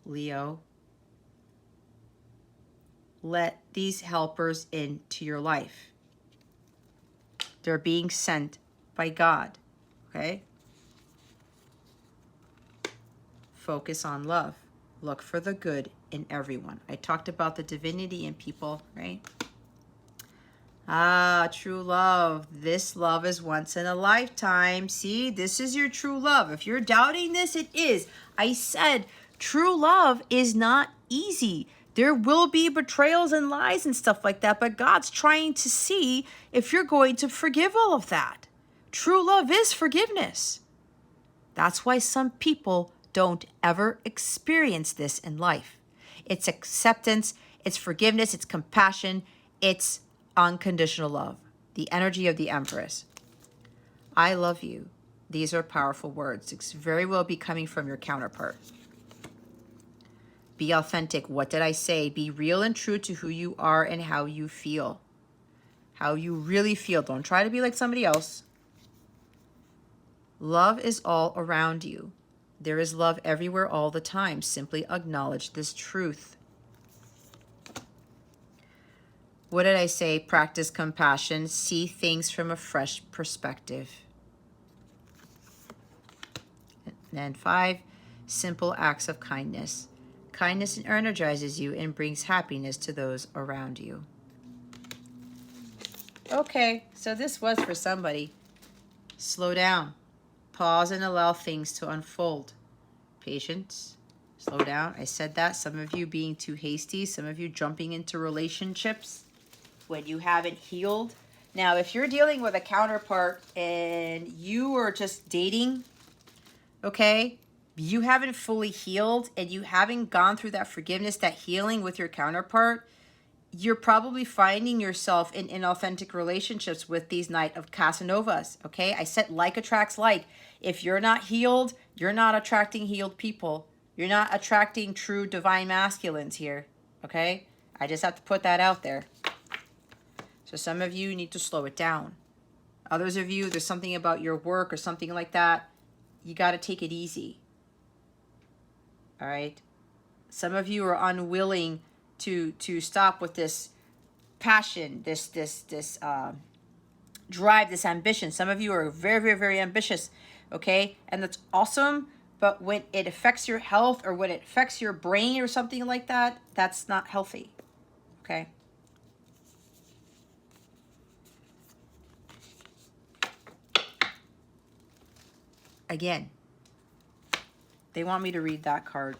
A: Leo. Let these helpers into your life. They're being sent by God, okay? Focus on love. Look for the good in everyone. I talked about the divinity in people, right? Ah, true love. This love is once in a lifetime. See, this is your true love. If you're doubting this, it is. I said true love is not easy. There will be betrayals and lies and stuff like that, but God's trying to see if you're going to forgive all of that. True love is forgiveness. That's why some people don't ever experience this in life. It's acceptance, it's forgiveness, it's compassion, it's unconditional love. The energy of the Empress. I love you. These are powerful words. It's very well be coming from your counterpart. Be authentic. What did I say? Be real and true to who you are and how you feel. How you really feel. Don't try to be like somebody else. Love is all around you. There is love everywhere all the time. Simply acknowledge this truth. What did I say? Practice compassion. See things from a fresh perspective. And 5, simple acts of kindness. Kindness energizes you and brings happiness to those around you. Okay, so this was for somebody. Slow down. Pause and allow things to unfold. Patience. Slow down. I said that. Some of you being too hasty. Some of you jumping into relationships when you haven't healed. Now, if you're dealing with a counterpart and you are just dating, okay, you haven't fully healed and you haven't gone through that forgiveness, that healing with your counterpart, you're probably finding yourself in inauthentic relationships with these Knight of Casanovas, okay? I said like attracts like. If you're not healed, you're not attracting healed people. You're not attracting true divine masculines here, okay? I just have to put that out there. So some of you need to slow it down. Others of you, there's something about your work or something like that. You got to take it easy. All right? Some of you are unwilling to stop with this passion, this drive, this ambition. Some of you are very, very, very ambitious, okay? And that's awesome, but when it affects your health or when it affects your brain or something like that, that's not healthy, okay? Again, they want me to read that card.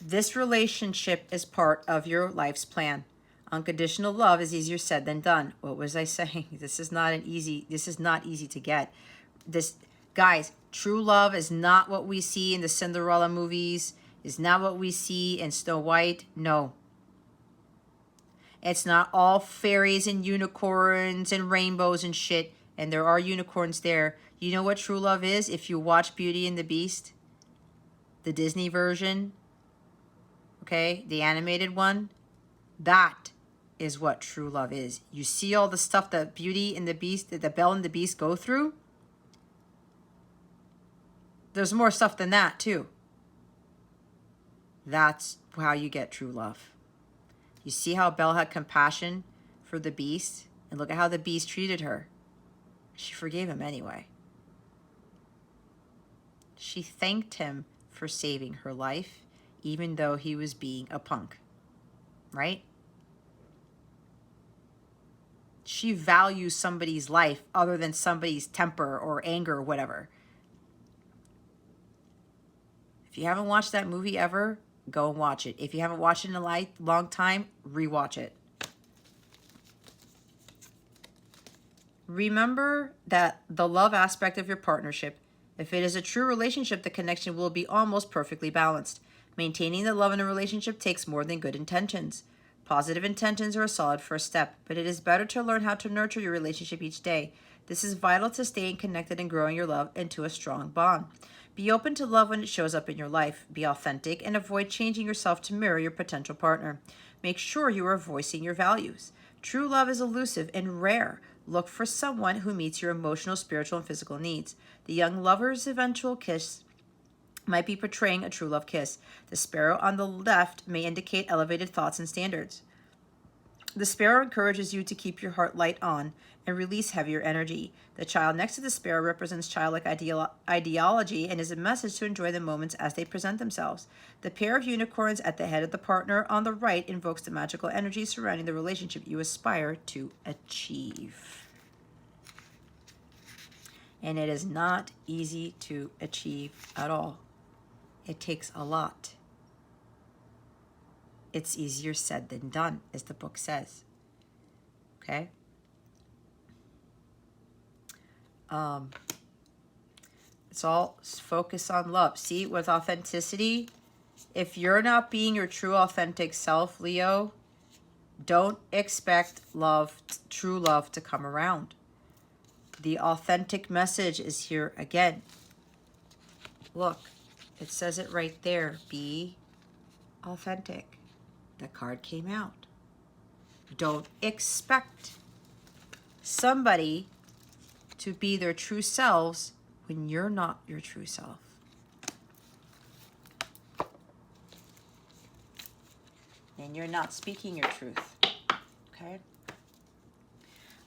A: This relationship is part of your life's plan. Unconditional love is easier said than done. What was I saying? This is not easy to get. Guys, true love is not what we see in the Cinderella movies, is not what we see in Snow White. No. It's not all fairies and unicorns and rainbows and shit. And there are unicorns there. You know what true love is? If you watch Beauty and the Beast, the Disney version, okay, the animated one, that is what true love is. You see all the stuff that Beauty and the Beast, that the Belle and the Beast go through? there's more stuff than that too. That's how you get true love. You see how Belle had compassion for the beast? And look at how the beast treated her. She forgave him anyway. She thanked him for saving her life, even though he was being a punk. Right? She values somebody's life other than somebody's temper or anger or whatever. If you haven't watched that movie ever, go and watch it. If you haven't watched it in a long time, rewatch it. Remember that the love aspect of your partnership, if it is a true relationship, the connection will be almost perfectly balanced. Maintaining the love in a relationship takes more than good intentions. Positive intentions are a solid first step, but it is better to learn how to nurture your relationship each day. This is vital to staying connected and growing your love into a strong bond. Be open to love when it shows up in your life. Be authentic and avoid changing yourself to mirror your potential partner. Make sure you are voicing your values. True love is elusive and rare. Look for someone who meets your emotional, spiritual, and physical needs. The young lover's eventual kiss might be portraying a true love kiss. The sparrow on the left may indicate elevated thoughts and standards. The sparrow encourages you to keep your heart light on and release heavier energy. The child next to the sparrow represents childlike ideology and is a message to enjoy the moments as they present themselves. The pair of unicorns at the head of the partner on the right invokes the magical energy surrounding the relationship you aspire to achieve. And it is not easy to achieve at all. It takes a lot. It's easier said than done, as the book says. Okay? It's all focus on love. See, with authenticity, if you're not being your true authentic self, Leo, don't expect love, true love, to come around. The authentic message is here again. Look, it says it right there. Be authentic. The card came out. Don't expect somebody to be their true selves when you're not your true self. And you're not speaking your truth. Okay?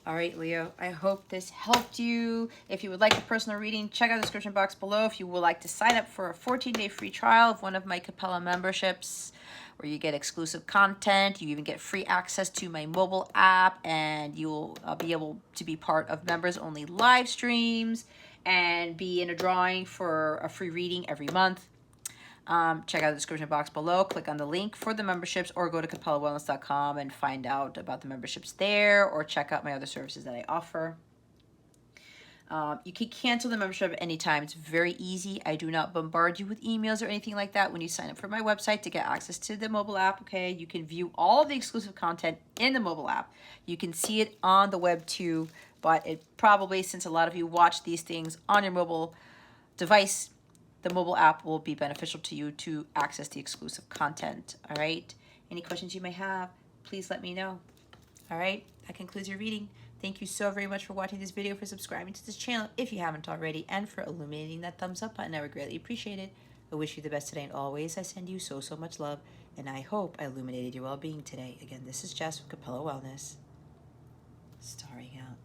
A: All right, Leo, I hope this helped you. If you would like a personal reading, check out the description box below. If you would like to sign up for a 14-day free trial of one of my Capella memberships, where you get exclusive content, you even get free access to my mobile app, and you'll be able to be part of members-only live streams and be in a drawing for a free reading every month. Check out the description box below, click on the link for the memberships, or go to capellawellness.com and find out about the memberships there, or check out my other services that I offer. You can cancel the membership at any time. It's very easy. I do not bombard you with emails or anything like that when you sign up for my website to get access to the mobile app. Okay, you can view all of the exclusive content in the mobile app. You can see it on the web too, but it probably, since a lot of you watch these things on your mobile device, the mobile app will be beneficial to you to access the exclusive content. All right, any questions you may have, please let me know. All right, that concludes your reading. Thank you so very much for watching this video, for subscribing to this channel if you haven't already, and for illuminating that thumbs up button. I would greatly appreciate it. I wish you the best today, and always I send you so much love, and I hope I illuminated your well-being today. Again, this is Jess with Capella Wellness, starring out.